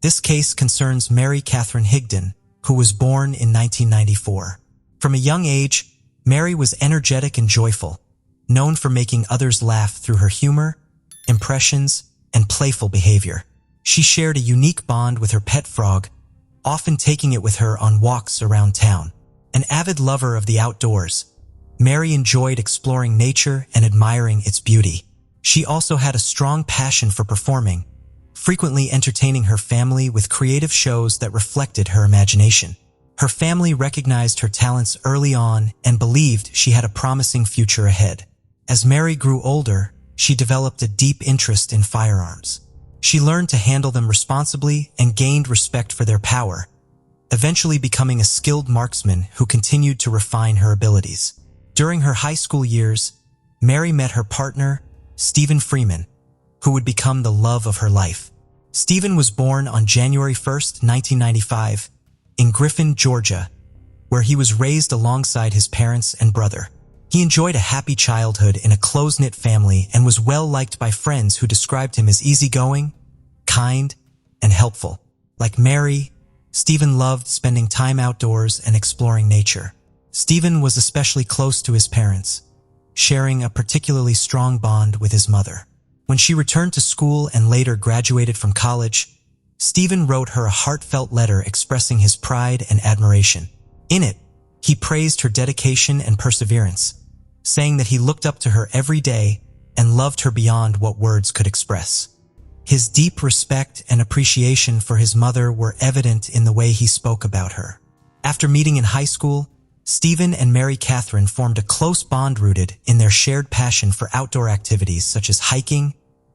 This case concerns Mary Catherine Higdon, who was born in 1994. From a young age, Mary was energetic and joyful, known for making others laugh through her humor, impressions, and playful behavior. She shared a unique bond with her pet frog, often taking it with her on walks around town. An avid lover of the outdoors, Mary enjoyed exploring nature and admiring its beauty. She also had a strong passion for performing, frequently entertaining her family with creative shows that reflected her imagination. Her family recognized her talents early on and believed she had a promising future ahead. As Mary grew older, she developed a deep interest in firearms. She learned to handle them responsibly and gained respect for their power, eventually becoming a skilled marksman who continued to refine her abilities. During her high school years, Mary met her partner, Stephen Freeman, who would become the love of her life. Stephen was born on January 1, 1995, in Griffin, Georgia, where he was raised alongside his parents and brother. He enjoyed a happy childhood in a close-knit family and was well-liked by friends who described him as easygoing, kind, and helpful. Like Mary, Stephen loved spending time outdoors and exploring nature. Stephen was especially close to his parents, sharing a particularly strong bond with his mother. When she returned to school and later graduated from college, Stephen wrote her a heartfelt letter expressing his pride and admiration. In it, he praised her dedication and perseverance, saying that he looked up to her every day and loved her beyond what words could express. His deep respect and appreciation for his mother were evident in the way he spoke about her. After meeting in high school, Stephen and Mary Catherine formed a close bond rooted in their shared passion for outdoor activities such as hiking,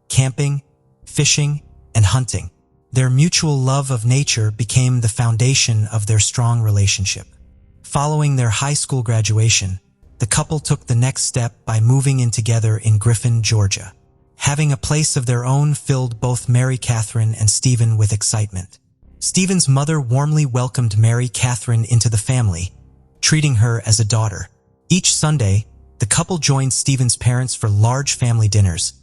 camping, fishing, and hunting. Their mutual love of nature became the foundation of their strong relationship. Following their high school graduation, the couple took the next step by moving in together in Griffin, Georgia. Having a place of their own filled both Mary Catherine and Stephen with excitement. Stephen's mother warmly welcomed Mary Catherine into the family, treating her as a daughter. Each Sunday, the couple joined Stephen's parents for large family dinners,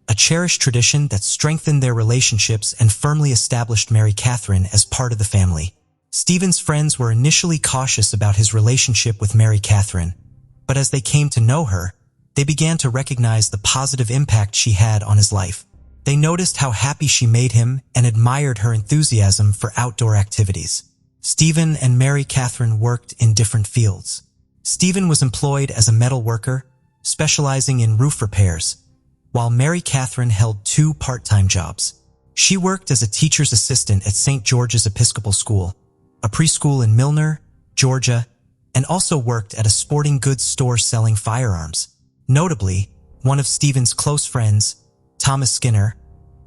a cherished tradition that strengthened their relationships and firmly established Mary Catherine as part of the family. Stephen's friends were initially cautious about his relationship with Mary Catherine, but as they came to know her, they began to recognize the positive impact she had on his life. They noticed how happy she made him and admired her enthusiasm for outdoor activities. Stephen and Mary Catherine worked in different fields. Stephen was employed as a metal worker, specializing in roof repairs, while Mary Catherine held 2 part-time jobs. She worked as a teacher's assistant at St. George's Episcopal School, a preschool in Milner, Georgia, and also worked at a sporting goods store selling firearms. Notably, one of Stephen's close friends, Thomas Skinner,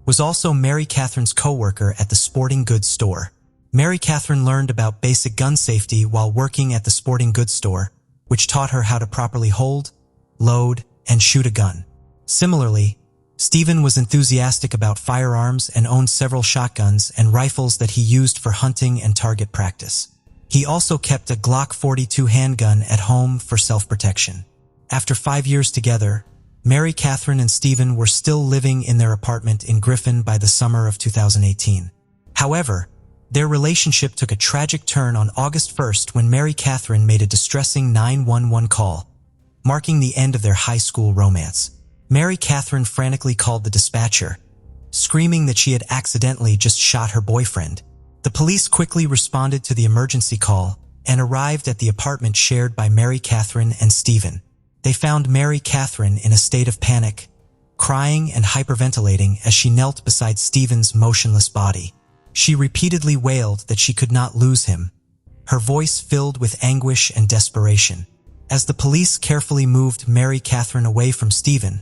was also Mary Catherine's co-worker at the sporting goods store. Mary Catherine learned about basic gun safety while working at the sporting goods store, which taught her how to properly hold, load, and shoot a gun. Similarly, Stephen was enthusiastic about firearms and owned several shotguns and rifles that he used for hunting and target practice. He also kept a Glock 42 handgun at home for self-protection. After 5 years together, Mary Catherine and Stephen were still living in their apartment in Griffin by the summer of 2018. However, their relationship took a tragic turn on August 1st when Mary Catherine made a distressing 911 call, marking the end of their high school romance. Mary Catherine frantically called the dispatcher, screaming that she had accidentally just shot her boyfriend. The police quickly responded to the emergency call and arrived at the apartment shared by Mary Catherine and Stephen. They found Mary Catherine in a state of panic, crying and hyperventilating as she knelt beside Stephen's motionless body. She repeatedly wailed that she could not lose him, her voice filled with anguish and desperation. As the police carefully moved Mary Catherine away from Stephen,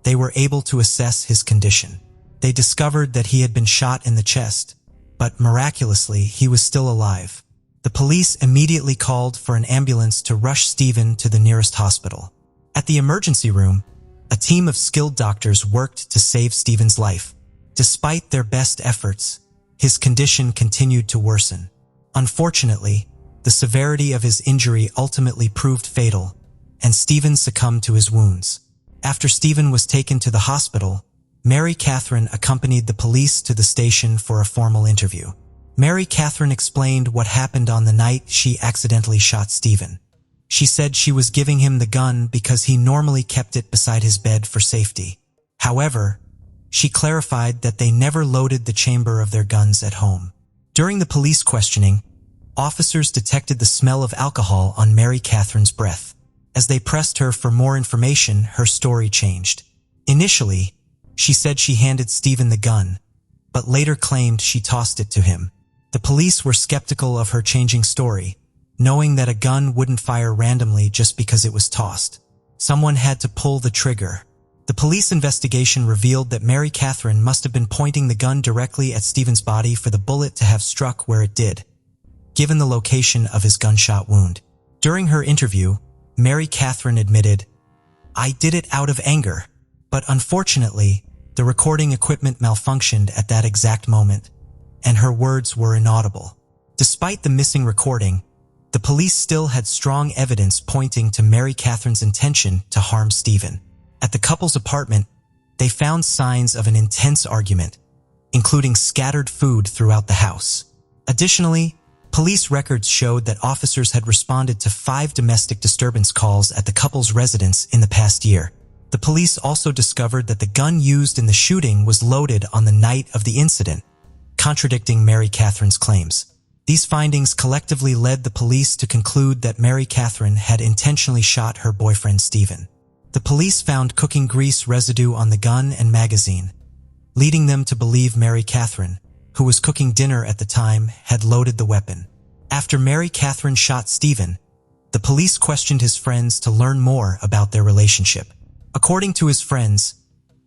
they were able to assess his condition. They discovered that he had been shot in the chest, but miraculously he was still alive. The police immediately called for an ambulance to rush Stephen to the nearest hospital. At the emergency room, a team of skilled doctors worked to save Stephen's life. Despite their best efforts, his condition continued to worsen. Unfortunately, the severity of his injury ultimately proved fatal, and Stephen succumbed to his wounds. After Stephen was taken to the hospital, Mary Catherine accompanied the police to the station for a formal interview. Mary Catherine explained what happened on the night she accidentally shot Stephen. She said she was giving him the gun because he normally kept it beside his bed for safety. However, she clarified that they never loaded the chamber of their guns at home. During the police questioning, officers detected the smell of alcohol on Mary Catherine's breath. As they pressed her for more information, her story changed. Initially, she said she handed Stephen the gun, but later claimed she tossed it to him. The police were skeptical of her changing story, knowing that a gun wouldn't fire randomly just because it was tossed. Someone had to pull the trigger. The police investigation revealed that Mary Catherine must have been pointing the gun directly at Stephen's body for the bullet to have struck where it did, given the location of his gunshot wound. During her interview, Mary Catherine admitted, "I did it out of anger, but unfortunately, the recording equipment malfunctioned at that exact moment, and her words were inaudible." Despite the missing recording, the police still had strong evidence pointing to Mary Catherine's intention to harm Stephen. At the couple's apartment, they found signs of an intense argument, including scattered food throughout the house. Additionally, police records showed that officers had responded to 5 domestic disturbance calls at the couple's residence in the past year. The police also discovered that the gun used in the shooting was loaded on the night of the incident, contradicting Mary Catherine's claims. These findings collectively led the police to conclude that Mary Catherine had intentionally shot her boyfriend Stephen. The police found cooking grease residue on the gun and magazine, leading them to believe Mary Catherine, who was cooking dinner at the time, had loaded the weapon. After Mary Catherine shot Stephen, the police questioned his friends to learn more about their relationship. According to his friends,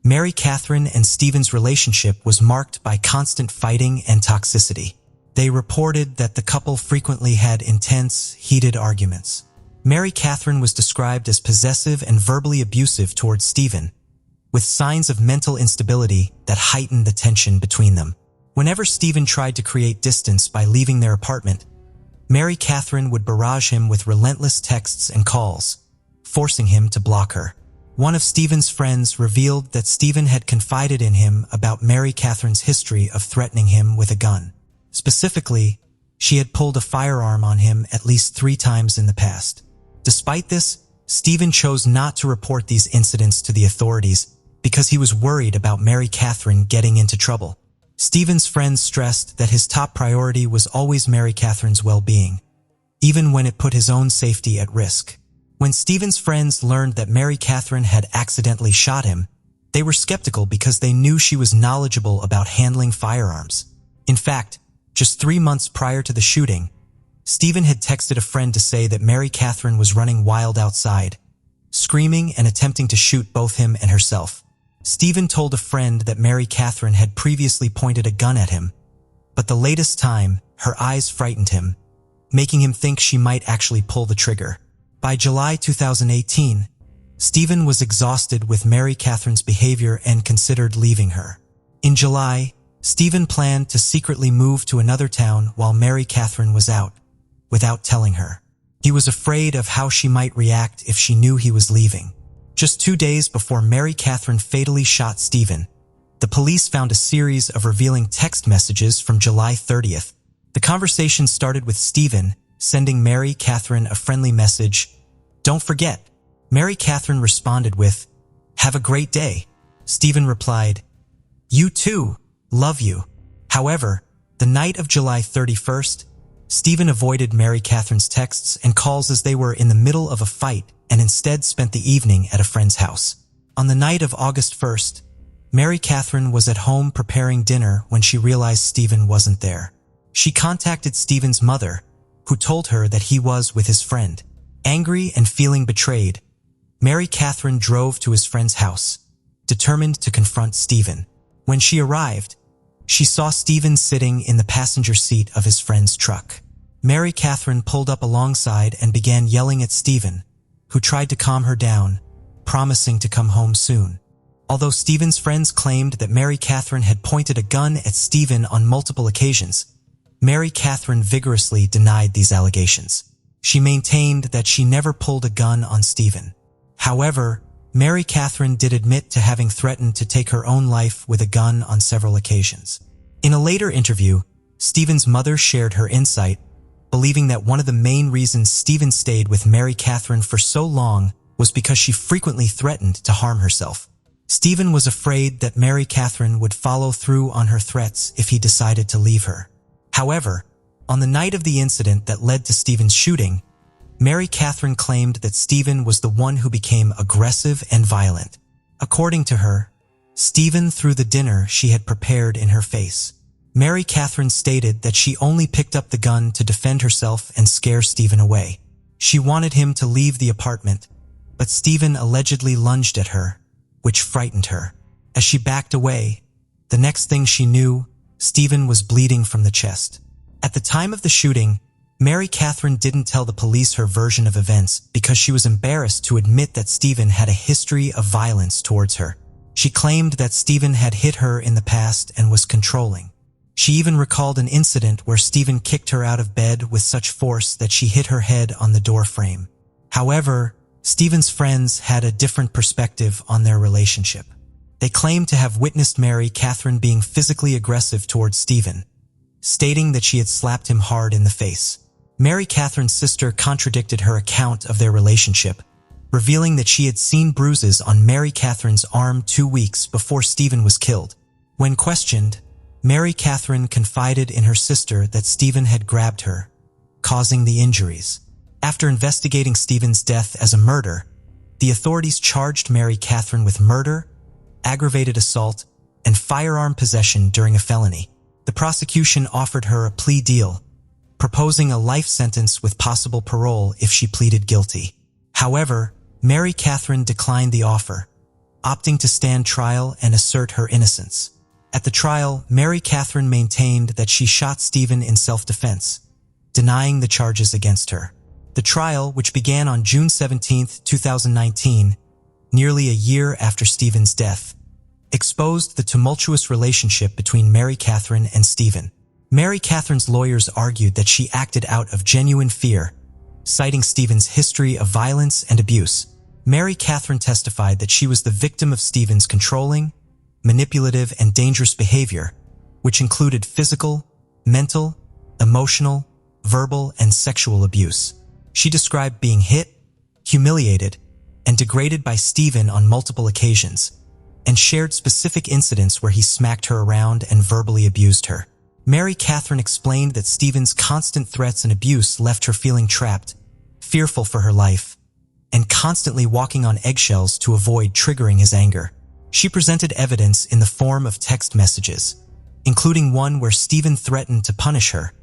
Mary Catherine and Stephen's relationship was marked by constant fighting and toxicity. They reported that the couple frequently had intense, heated arguments. Mary Catherine was described as possessive and verbally abusive towards Stephen, with signs of mental instability that heightened the tension between them. Whenever Stephen tried to create distance by leaving their apartment, Mary Catherine would barrage him with relentless texts and calls, forcing him to block her. One of Stephen's friends revealed that Stephen had confided in him about Mary Catherine's history of threatening him with a gun. Specifically, she had pulled a firearm on him at least 3 times in the past. Despite this, Stephen chose not to report these incidents to the authorities because he was worried about Mary Catherine getting into trouble. Stephen's friends stressed that his top priority was always Mary Catherine's well-being, even when it put his own safety at risk. When Stephen's friends learned that Mary Catherine had accidentally shot him, they were skeptical because they knew she was knowledgeable about handling firearms. In fact, just 3 months prior to the shooting, Stephen had texted a friend to say that Mary Catherine was running wild outside, screaming and attempting to shoot both him and herself. Stephen told a friend that Mary Catherine had previously pointed a gun at him, but the latest time, her eyes frightened him, making him think she might actually pull the trigger. By July 2018, Stephen was exhausted with Mary Catherine's behavior and considered leaving her. In July, Stephen planned to secretly move to another town while Mary Catherine was out, without telling her. He was afraid of how she might react if she knew he was leaving. Just 2 days before Mary Catherine fatally shot Stephen, the police found a series of revealing text messages from July 30th. The conversation started with Stephen sending Mary Catherine a friendly message, "Don't forget." Mary Catherine responded with, "Have a great day." Stephen replied, "You too, love you." However, the night of July 31st, Stephen avoided Mary Catherine's texts and calls as they were in the middle of a fight and instead spent the evening at a friend's house. On the night of August 1st, Mary Catherine was at home preparing dinner when she realized Stephen wasn't there. She contacted Stephen's mother, who told her that he was with his friend. Angry and feeling betrayed, Mary Catherine drove to his friend's house, determined to confront Stephen. When she arrived, she saw Stephen sitting in the passenger seat of his friend's truck. Mary Catherine pulled up alongside and began yelling at Stephen, who tried to calm her down, promising to come home soon. Although Stephen's friends claimed that Mary Catherine had pointed a gun at Stephen on multiple occasions, Mary Catherine vigorously denied these allegations. She maintained that she never pulled a gun on Stephen. However, Mary Catherine did admit to having threatened to take her own life with a gun on several occasions. In a later interview, Stephen's mother shared her insight, believing that one of the main reasons Stephen stayed with Mary Catherine for so long was because she frequently threatened to harm herself. Stephen was afraid that Mary Catherine would follow through on her threats if he decided to leave her. However, on the night of the incident that led to Stephen's shooting, Mary Catherine claimed that Stephen was the one who became aggressive and violent. According to her, Stephen threw the dinner she had prepared in her face. Mary Catherine stated that she only picked up the gun to defend herself and scare Stephen away. She wanted him to leave the apartment, but Stephen allegedly lunged at her, which frightened her. As she backed away, the next thing she knew, Stephen was bleeding from the chest. At the time of the shooting, Mary Catherine didn't tell the police her version of events because she was embarrassed to admit that Stephen had a history of violence towards her. She claimed that Stephen had hit her in the past and was controlling. She even recalled an incident where Stephen kicked her out of bed with such force that she hit her head on the door frame. However, Stephen's friends had a different perspective on their relationship. They claimed to have witnessed Mary Catherine being physically aggressive towards Stephen, stating that she had slapped him hard in the face. Mary Catherine's sister contradicted her account of their relationship, revealing that she had seen bruises on Mary Catherine's arm 2 weeks before Stephen was killed. When questioned, Mary Catherine confided in her sister that Stephen had grabbed her, causing the injuries. After investigating Stephen's death as a murder, the authorities charged Mary Catherine with murder, aggravated assault, and firearm possession during a felony. The prosecution offered her a plea deal, proposing a life sentence with possible parole if she pleaded guilty. However, Mary Catherine declined the offer, opting to stand trial and assert her innocence. At the trial, Mary Catherine maintained that she shot Stephen in self-defense, denying the charges against her. The trial, which began on June 17, 2019, nearly a year after Stephen's death, exposed the tumultuous relationship between Mary Catherine and Stephen. Mary Catherine's lawyers argued that she acted out of genuine fear, citing Stephen's history of violence and abuse. Mary Catherine testified that she was the victim of Stephen's controlling, manipulative, and dangerous behavior, which included physical, mental, emotional, verbal, and sexual abuse. She described being hit, humiliated, and degraded by Stephen on multiple occasions, and shared specific incidents where he smacked her around and verbally abused her. Mary Catherine explained that Stephen's constant threats and abuse left her feeling trapped, fearful for her life, and constantly walking on eggshells to avoid triggering his anger. She presented evidence in the form of text messages, including one where Stephen threatened to punish her,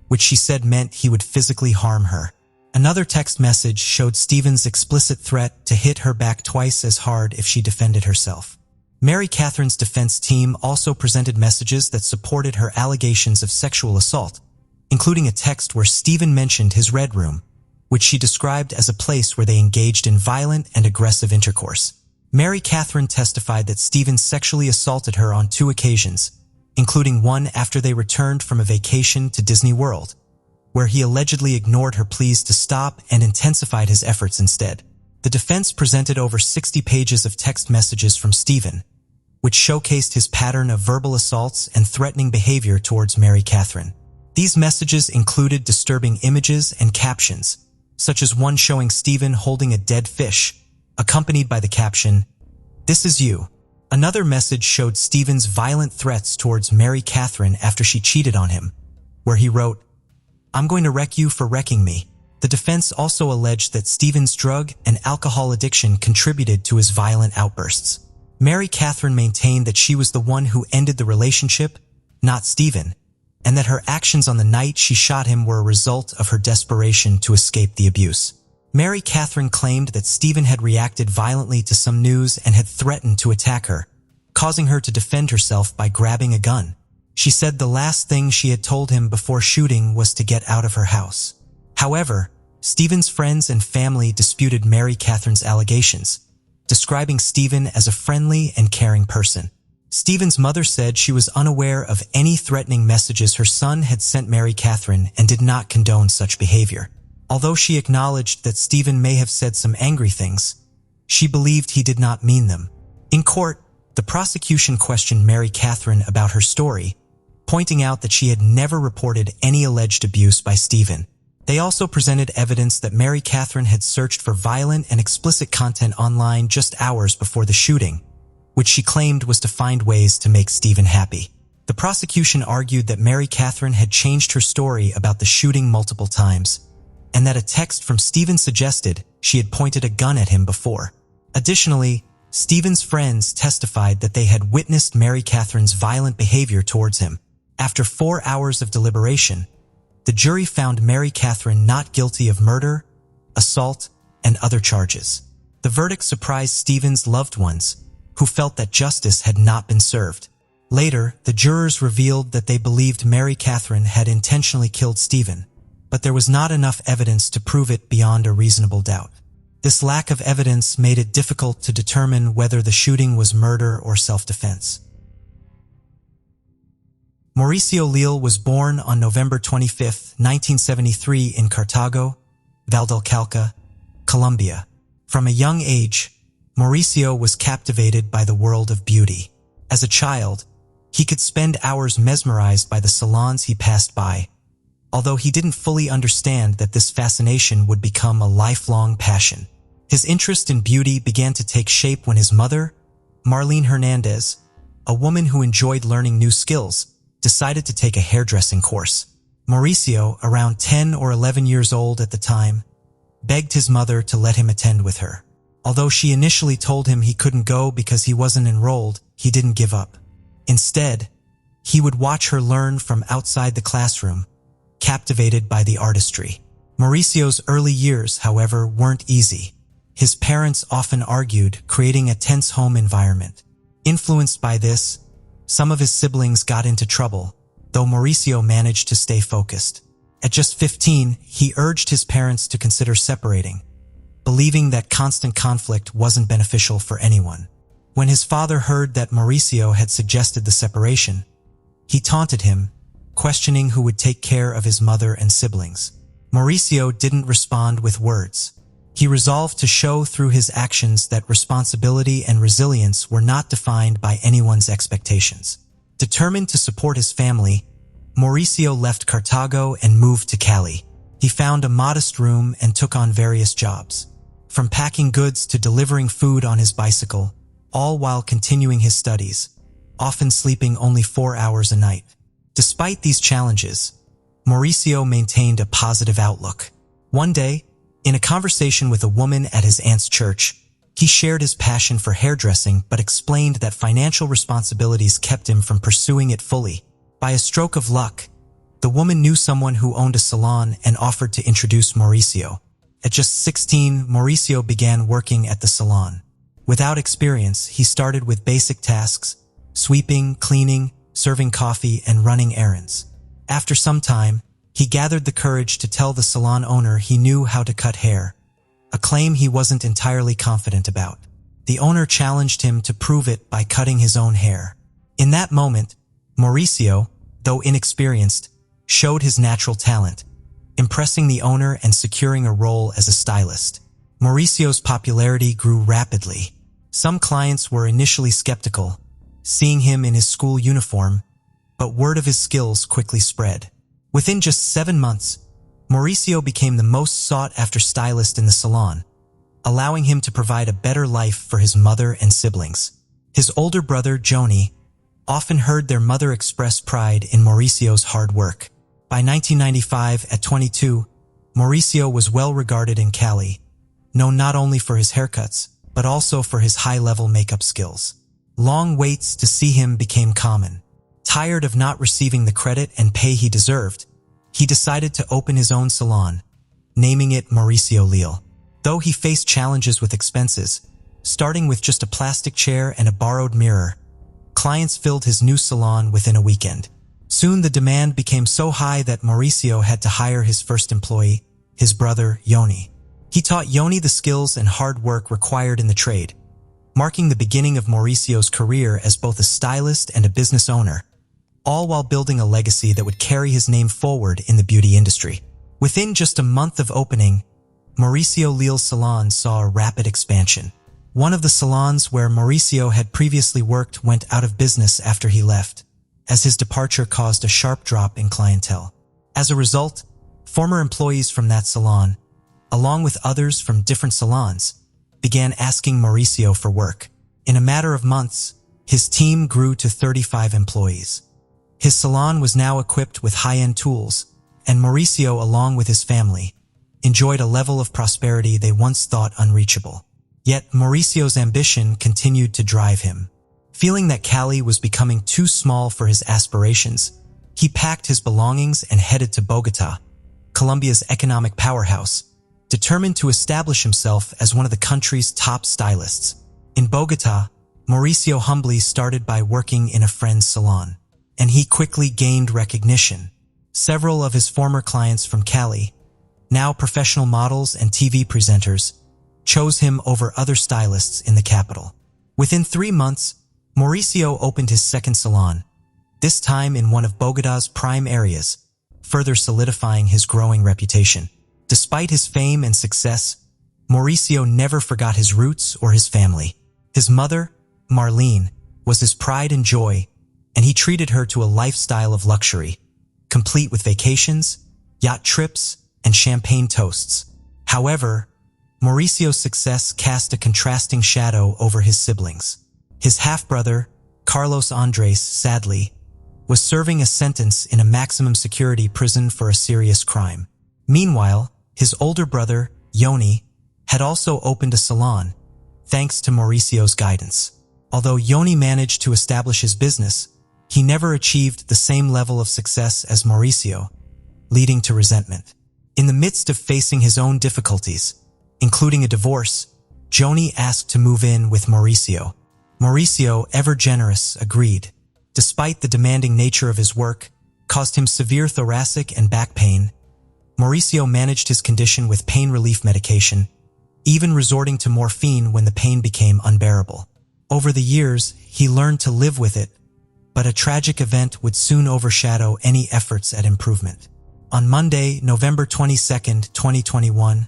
which she said meant he would physically harm her. Another text message showed Stephen's explicit threat to hit her back twice as hard if she defended herself. Mary Catherine's defense team also presented messages that supported her allegations of sexual assault, including a text where Stephen mentioned his red room, which she described as a place where they engaged in violent and aggressive intercourse. Mary Catherine testified that Stephen sexually assaulted her on 2 occasions, including one after they returned from a vacation to Disney World, where he allegedly ignored her pleas to stop and intensified his efforts instead. The defense presented over 60 pages of text messages from Stephen, which showcased his pattern of verbal assaults and threatening behavior towards Mary Catherine. These messages included disturbing images and captions, such as one showing Stephen holding a dead fish, accompanied by the caption, "This is you." Another message showed Stephen's violent threats towards Mary Catherine after she cheated on him, where he wrote, "I'm going to wreck you for wrecking me." The defense also alleged that Stephen's drug and alcohol addiction contributed to his violent outbursts. Mary Catherine maintained that she was the one who ended the relationship, not Stephen, and that her actions on the night she shot him were a result of her desperation to escape the abuse. Mary Catherine claimed that Stephen had reacted violently to some news and had threatened to attack her, causing her to defend herself by grabbing a gun. She said the last thing she had told him before shooting was to get out of her house. However, Stephen's friends and family disputed Mary Catherine's allegations, describing Stephen as a friendly and caring person. Stephen's mother said she was unaware of any threatening messages her son had sent Mary Catherine and did not condone such behavior. Although she acknowledged that Stephen may have said some angry things, She believed he did not mean them. In court, the prosecution questioned Mary Catherine about her story, pointing out that she had never reported any alleged abuse by Stephen. They also presented evidence that Mary Catherine had searched for violent and explicit content online just hours before the shooting, which she claimed was to find ways to make Stephen happy. The prosecution argued that Mary Catherine had changed her story about the shooting multiple times, and that a text from Stephen suggested she had pointed a gun at him before. Additionally, Stephen's friends testified that they had witnessed Mary Catherine's violent behavior towards him. After 4 hours of deliberation, the jury found Mary Catherine not guilty of murder, assault, and other charges. The verdict surprised Stephen's loved ones, who felt that justice had not been served. Later, the jurors revealed that they believed Mary Catherine had intentionally killed Stephen, but there was not enough evidence to prove it beyond a reasonable doubt. This lack of evidence made it difficult to determine whether the shooting was murder or self-defense. Mauricio Leal was born on November 25, 1973 in Cartago, Valdelcalca, Colombia. From a young age, Mauricio was captivated by the world of beauty. As a child, he could spend hours mesmerized by the salons he passed by, although he didn't fully understand that this fascination would become a lifelong passion. His interest in beauty began to take shape when his mother, Marlene Hernandez, a woman who enjoyed learning new skills, decided to take a hairdressing course. Mauricio, around 10 or 11 years old at the time, begged his mother to let him attend with her. Although she initially told him he couldn't go because he wasn't enrolled, he didn't give up. Instead, he would watch her learn from outside the classroom, captivated by the artistry. Mauricio's early years, however, weren't easy. His parents often argued, creating a tense home environment. Influenced by this, some of his siblings got into trouble, though Mauricio managed to stay focused. At just 15, he urged his parents to consider separating, believing that constant conflict wasn't beneficial for anyone. When his father heard that Mauricio had suggested the separation, he taunted him, questioning who would take care of his mother and siblings. Mauricio didn't respond with words. He resolved to show through his actions that responsibility and resilience were not defined by anyone's expectations. Determined to support his family, Mauricio left Cartago and moved to Cali. He found a modest room and took on various jobs, from packing goods to delivering food on his bicycle, all while continuing his studies, often sleeping only 4 hours a night. Despite these challenges, Mauricio maintained a positive outlook. One day, in a conversation with a woman at his aunt's church, he shared his passion for hairdressing but explained that financial responsibilities kept him from pursuing it fully. By a stroke of luck, the woman knew someone who owned a salon and offered to introduce Mauricio. At just 16, Mauricio began working at the salon. Without experience, he started with basic tasks: sweeping, cleaning, serving coffee, and running errands. After some time, he gathered the courage to tell the salon owner he knew how to cut hair, a claim he wasn't entirely confident about. The owner challenged him to prove it by cutting his own hair. In that moment, Mauricio, though inexperienced, showed his natural talent, impressing the owner and securing a role as a stylist. Mauricio's popularity grew rapidly. Some clients were initially skeptical, seeing him in his school uniform, but word of his skills quickly spread. Within just 7 months, Mauricio became the most sought-after stylist in the salon, allowing him to provide a better life for his mother and siblings. His older brother, Joni, often heard their mother express pride in Mauricio's hard work. By 1995, at 22, Mauricio was well regarded in Cali, known not only for his haircuts, but also for his high-level makeup skills. Long waits to see him became common. Tired of not receiving the credit and pay he deserved, he decided to open his own salon, naming it Mauricio Leal. Though he faced challenges with expenses, starting with just a plastic chair and a borrowed mirror, clients filled his new salon within a weekend. Soon the demand became so high that Mauricio had to hire his first employee, his brother, Joni. He taught Joni the skills and hard work required in the trade, marking the beginning of Mauricio's career as both a stylist and a business owner, all while building a legacy that would carry his name forward in the beauty industry. Within just a month of opening, Mauricio Leal's salon saw a rapid expansion. One of the salons where Mauricio had previously worked went out of business after he left, as his departure caused a sharp drop in clientele. As a result, former employees from that salon, along with others from different salons, began asking Mauricio for work. In a matter of months, his team grew to 35 employees. His salon was now equipped with high-end tools, and Mauricio, along with his family, enjoyed a level of prosperity they once thought unreachable. Yet Mauricio's ambition continued to drive him. Feeling that Cali was becoming too small for his aspirations, he packed his belongings and headed to Bogotá, Colombia's economic powerhouse, determined to establish himself as one of the country's top stylists. In Bogotá, Mauricio humbly started by working in a friend's salon, and he quickly gained recognition. Several of his former clients from Cali, now professional models and TV presenters, chose him over other stylists in the capital. Within 3 months, Mauricio opened his second salon, this time in one of Bogotá's prime areas, further solidifying his growing reputation. Despite his fame and success, Mauricio never forgot his roots or his family. His mother, Marlene, was his pride and joy, and he treated her to a lifestyle of luxury, complete with vacations, yacht trips, and champagne toasts. However, Mauricio's success cast a contrasting shadow over his siblings. His half-brother, Carlos Andres, sadly, was serving a sentence in a maximum security prison for a serious crime. Meanwhile, his older brother, Yoni, had also opened a salon, thanks to Mauricio's guidance. Although Yoni managed to establish his business, he never achieved the same level of success as Mauricio, leading to resentment. In the midst of facing his own difficulties, including a divorce, Yoni asked to move in with Mauricio. Mauricio, ever generous, agreed. Despite the demanding nature of his work, caused him severe thoracic and back pain, Mauricio managed his condition with pain relief medication, even resorting to morphine when the pain became unbearable. Over the years, he learned to live with it, but a tragic event would soon overshadow any efforts at improvement. On Monday, November 22, 2021,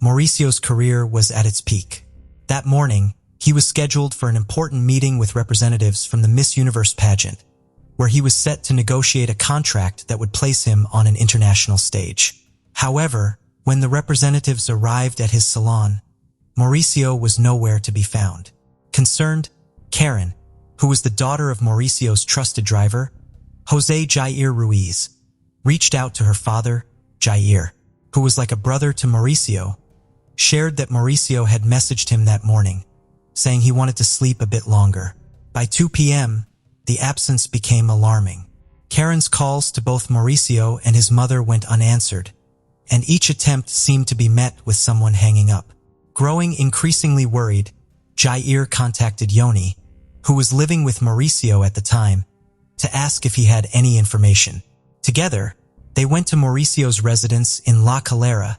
Mauricio's career was at its peak. That morning, he was scheduled for an important meeting with representatives from the Miss Universe pageant, where he was set to negotiate a contract that would place him on an international stage. However, when the representatives arrived at his salon, Mauricio was nowhere to be found. Concerned, Karen, who was the daughter of Mauricio's trusted driver, Jose Jair Ruiz, reached out to her father, Jair, who was like a brother to Mauricio, shared that Mauricio had messaged him that morning, saying he wanted to sleep a bit longer. By 2 p.m., the absence became alarming. Karen's calls to both Mauricio and his mother went unanswered, and each attempt seemed to be met with someone hanging up. Growing increasingly worried, Jair contacted Yoni, who was living with Mauricio at the time, to ask if he had any information. Together, they went to Mauricio's residence in La Calera,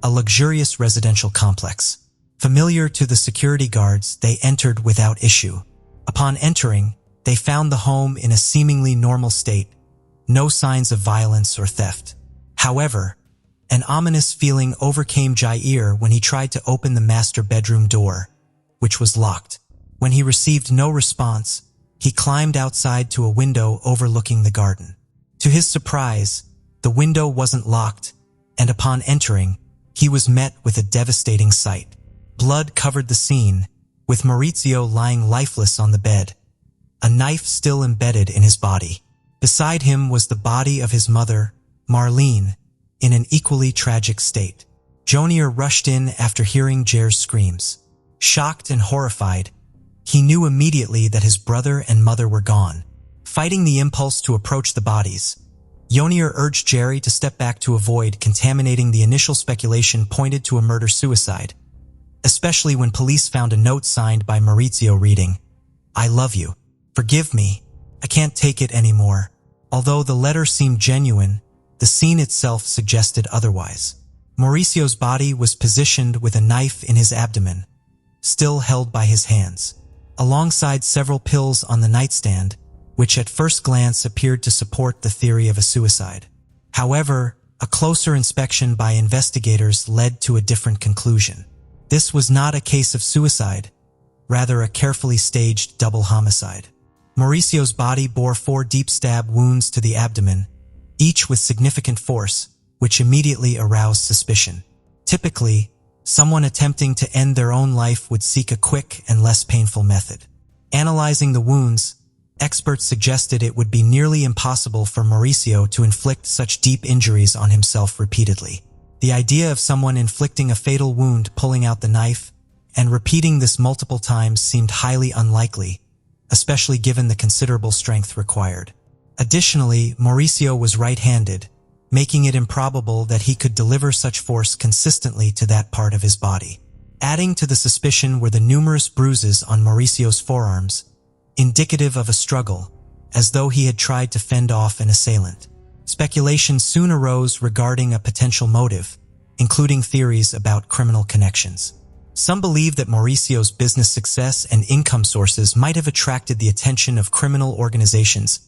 a luxurious residential complex. Familiar to the security guards, they entered without issue. Upon entering, they found the home in a seemingly normal state, no signs of violence or theft. However, an ominous feeling overcame Jair when he tried to open the master bedroom door, which was locked. When he received no response, he climbed outside to a window overlooking the garden. To his surprise, the window wasn't locked, and upon entering, he was met with a devastating sight. Blood covered the scene, with Mauricio lying lifeless on the bed, a knife still embedded in his body. Beside him was the body of his mother, Marlene, in an equally tragic state. Jonier rushed in after hearing Jair's screams. Shocked and horrified, he knew immediately that his brother and mother were gone. Fighting the impulse to approach the bodies, Jonier urged Jerry to step back to avoid contaminating the initial speculation pointed to a murder-suicide, especially when police found a note signed by Mauricio reading, "I love you. Forgive me. I can't take it anymore." Although the letter seemed genuine, the scene itself suggested otherwise. Mauricio's body was positioned with a knife in his abdomen, still held by his hands, alongside several pills on the nightstand, which at first glance appeared to support the theory of a suicide. However, a closer inspection by investigators led to a different conclusion. This was not a case of suicide, rather a carefully staged double homicide. Mauricio's body bore 4 deep stab wounds to the abdomen, each with significant force, which immediately aroused suspicion. Typically, someone attempting to end their own life would seek a quick and less painful method. Analyzing the wounds, experts suggested it would be nearly impossible for Mauricio to inflict such deep injuries on himself repeatedly. The idea of someone inflicting a fatal wound, pulling out the knife, and repeating this multiple times seemed highly unlikely, especially given the considerable strength required. Additionally, Mauricio was right-handed, making it improbable that he could deliver such force consistently to that part of his body. Adding to the suspicion were the numerous bruises on Mauricio's forearms, indicative of a struggle, as though he had tried to fend off an assailant. Speculation soon arose regarding a potential motive, including theories about criminal connections. Some believe that Mauricio's business success and income sources might have attracted the attention of criminal organizations,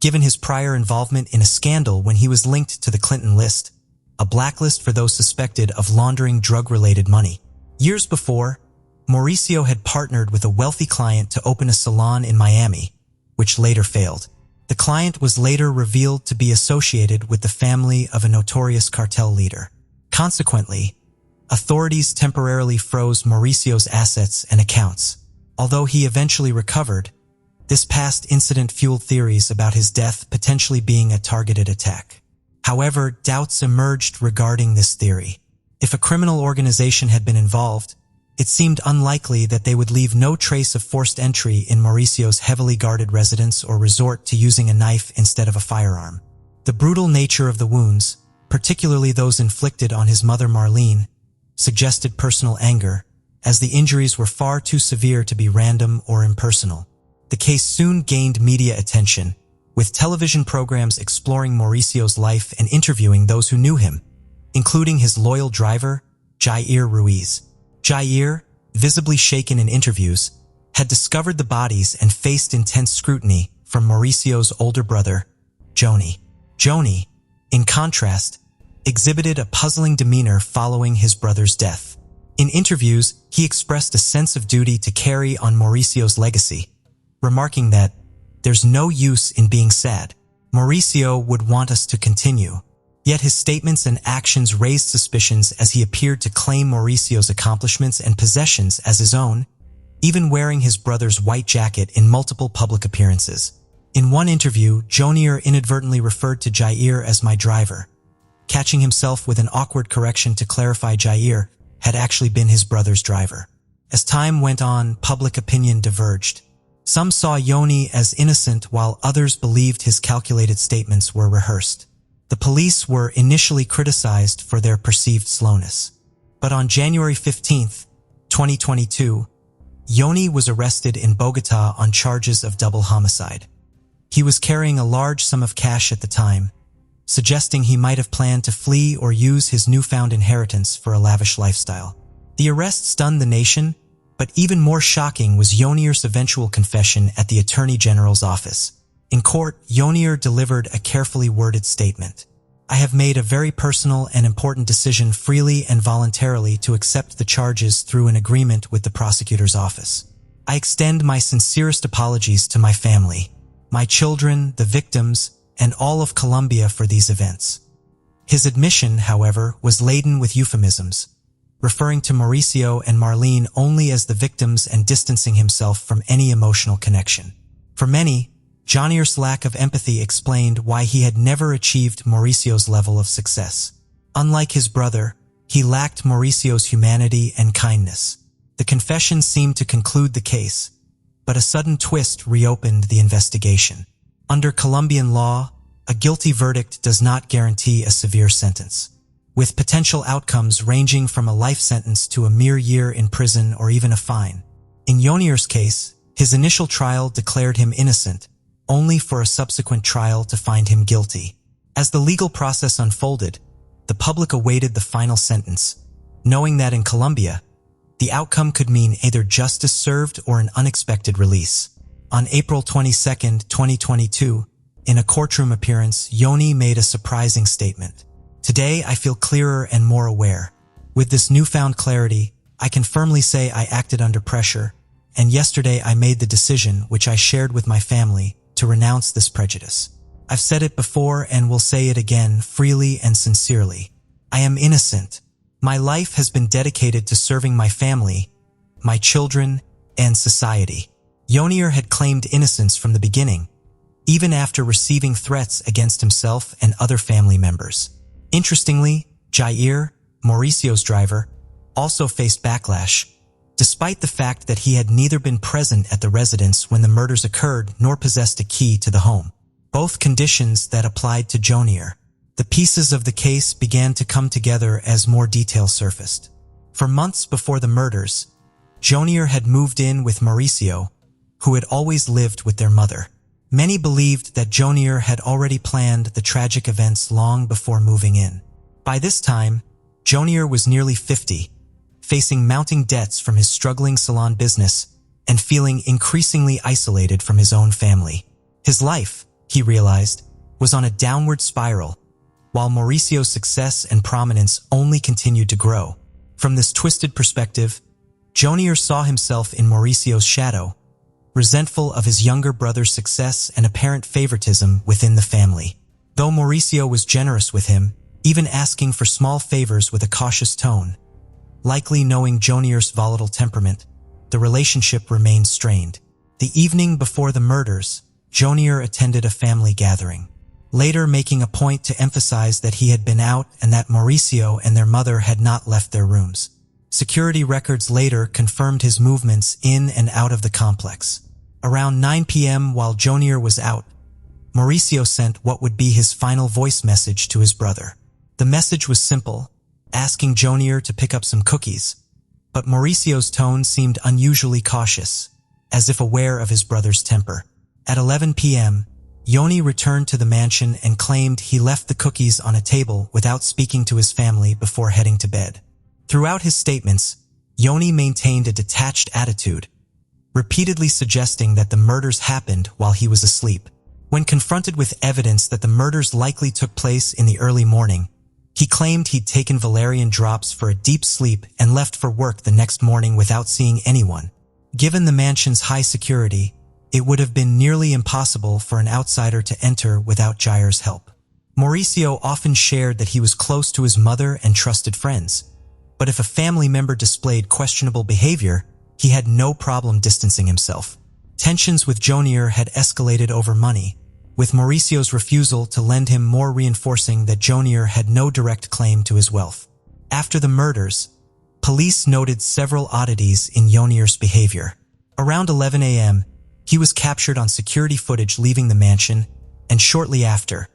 given his prior involvement in a scandal when he was linked to the Clinton list, a blacklist for those suspected of laundering drug-related money. Years before, Mauricio had partnered with a wealthy client to open a salon in Miami, which later failed. The client was later revealed to be associated with the family of a notorious cartel leader. Consequently, authorities temporarily froze Mauricio's assets and accounts. Although he eventually recovered, this past incident fueled theories about his death potentially being a targeted attack. However, doubts emerged regarding this theory. If a criminal organization had been involved, it seemed unlikely that they would leave no trace of forced entry in Mauricio's heavily guarded residence or resort to using a knife instead of a firearm. The brutal nature of the wounds, particularly those inflicted on his mother Marlene, suggested personal anger, as the injuries were far too severe to be random or impersonal. The case soon gained media attention, with television programs exploring Mauricio's life and interviewing those who knew him, including his loyal driver, Jair Ruiz. Jair, visibly shaken in interviews, had discovered the bodies and faced intense scrutiny from Mauricio's older brother, Joni. Joni, in contrast, exhibited a puzzling demeanor following his brother's death. In interviews, he expressed a sense of duty to carry on Mauricio's legacy, remarking that, "There's no use in being sad. Mauricio would want us to continue." Yet his statements and actions raised suspicions as he appeared to claim Mauricio's accomplishments and possessions as his own, even wearing his brother's white jacket in multiple public appearances. In one interview, Joni inadvertently referred to Jair as "my driver," catching himself with an awkward correction to clarify Jair had actually been his brother's driver. As time went on, public opinion diverged. Some saw Joni as innocent while others believed his calculated statements were rehearsed. The police were initially criticized for their perceived slowness. But on January 15, 2022, Joni was arrested in Bogota on charges of double homicide. He was carrying a large sum of cash at the time, suggesting he might have planned to flee or use his newfound inheritance for a lavish lifestyle. The arrest stunned the nation, but even more shocking was Jonier's eventual confession at the Attorney General's office. In court, Jonier delivered a carefully worded statement. "I have made a very personal and important decision freely and voluntarily to accept the charges through an agreement with the prosecutor's office. I extend my sincerest apologies to my family, my children, the victims, and all of Colombia for these events." His admission, however, was laden with euphemisms, referring to Mauricio and Marlene only as the victims and distancing himself from any emotional connection. For many, Jonier's lack of empathy explained why he had never achieved Mauricio's level of success. Unlike his brother, he lacked Mauricio's humanity and kindness. The confession seemed to conclude the case, but a sudden twist reopened the investigation. Under Colombian law, a guilty verdict does not guarantee a severe sentence, with potential outcomes ranging from a life sentence to a mere year in prison or even a fine. In Jonier's case, his initial trial declared him innocent, only for a subsequent trial to find him guilty. As the legal process unfolded, the public awaited the final sentence, knowing that in Colombia, the outcome could mean either justice served or an unexpected release. On April 22, 2022, in a courtroom appearance, Joni made a surprising statement. "Today I feel clearer and more aware. With this newfound clarity, I can firmly say I acted under pressure, and yesterday I made the decision, which I shared with my family, to renounce this prejudice. I've said it before and will say it again freely and sincerely. I am innocent. My life has been dedicated to serving my family, my children, and society. Yonir had claimed innocence from the beginning, even after receiving threats against himself and other family members. Interestingly, Jair, Mauricio's driver, also faced backlash, despite the fact that he had neither been present at the residence when the murders occurred nor possessed a key to the home. Both conditions that applied to Yonir. The pieces of the case began to come together as more details surfaced. For months before the murders, Yonir had moved in with Mauricio, who had always lived with their mother. Many believed that Yonir had already planned the tragic events long before moving in. By this time, Yonir was nearly 50, facing mounting debts from his struggling salon business and feeling increasingly isolated from his own family. His life, he realized, was on a downward spiral, while Mauricio's success and prominence only continued to grow. From this twisted perspective, Yonir saw himself in Mauricio's shadow, resentful of his younger brother's success and apparent favoritism within the family. Though Mauricio was generous with him, even asking for small favors with a cautious tone, likely knowing Yonir's volatile temperament, the relationship remained strained. The evening before the murders, Yonir attended a family gathering, later making a point to emphasize that he had been out and that Mauricio and their mother had not left their rooms. Security records later confirmed his movements in and out of the complex. Around 9 p.m. while Yonir was out, Mauricio sent what would be his final voice message to his brother. The message was simple, asking Yonir to pick up some cookies, but Mauricio's tone seemed unusually cautious, as if aware of his brother's temper. At 11 p.m., Yoni returned to the mansion and claimed he left the cookies on a table without speaking to his family before heading to bed. Throughout his statements, Yoni maintained a detached attitude, repeatedly suggesting that the murders happened while he was asleep. When confronted with evidence that the murders likely took place in the early morning, he claimed he'd taken valerian drops for a deep sleep and left for work the next morning without seeing anyone. Given the mansion's high security, it would have been nearly impossible for an outsider to enter without Jair's help. Mauricio often shared that he was close to his mother and trusted friends, but if a family member displayed questionable behavior, he had no problem distancing himself. Tensions with Yonir had escalated over money, with Mauricio's refusal to lend him more reinforcing that Yonir had no direct claim to his wealth. After the murders, police noted several oddities in Yonir's behavior. Around 11 a.m., he was captured on security footage leaving the mansion, and shortly after,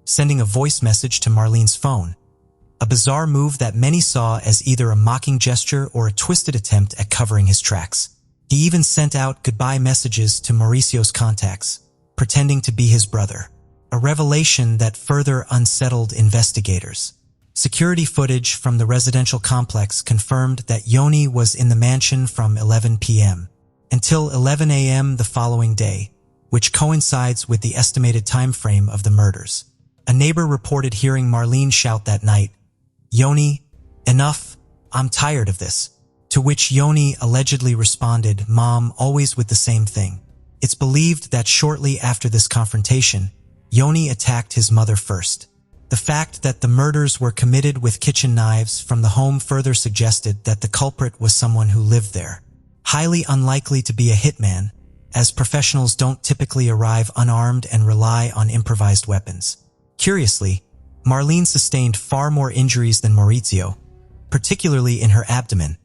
sending a voice message to Marlene's phone, a bizarre move that many saw as either a mocking gesture or a twisted attempt at covering his tracks. He even sent out goodbye messages to Mauricio's contacts, pretending to be his brother, a revelation that further unsettled investigators. Security footage from the residential complex confirmed that Yoni was in the mansion from 11 p.m. until 11 a.m. the following day, which coincides with the estimated time frame of the murders. A neighbor reported hearing Marlene shout that night, "Yoni, enough, I'm tired of this." To which Yoni allegedly responded, "Mom, always with the same thing." It's believed that shortly after this confrontation, Yoni attacked his mother first. The fact that the murders were committed with kitchen knives from the home further suggested that the culprit was someone who lived there. Highly unlikely to be a hitman, as professionals don't typically arrive unarmed and rely on improvised weapons. Curiously, Marlene sustained far more injuries than Mauricio, particularly in her abdomen,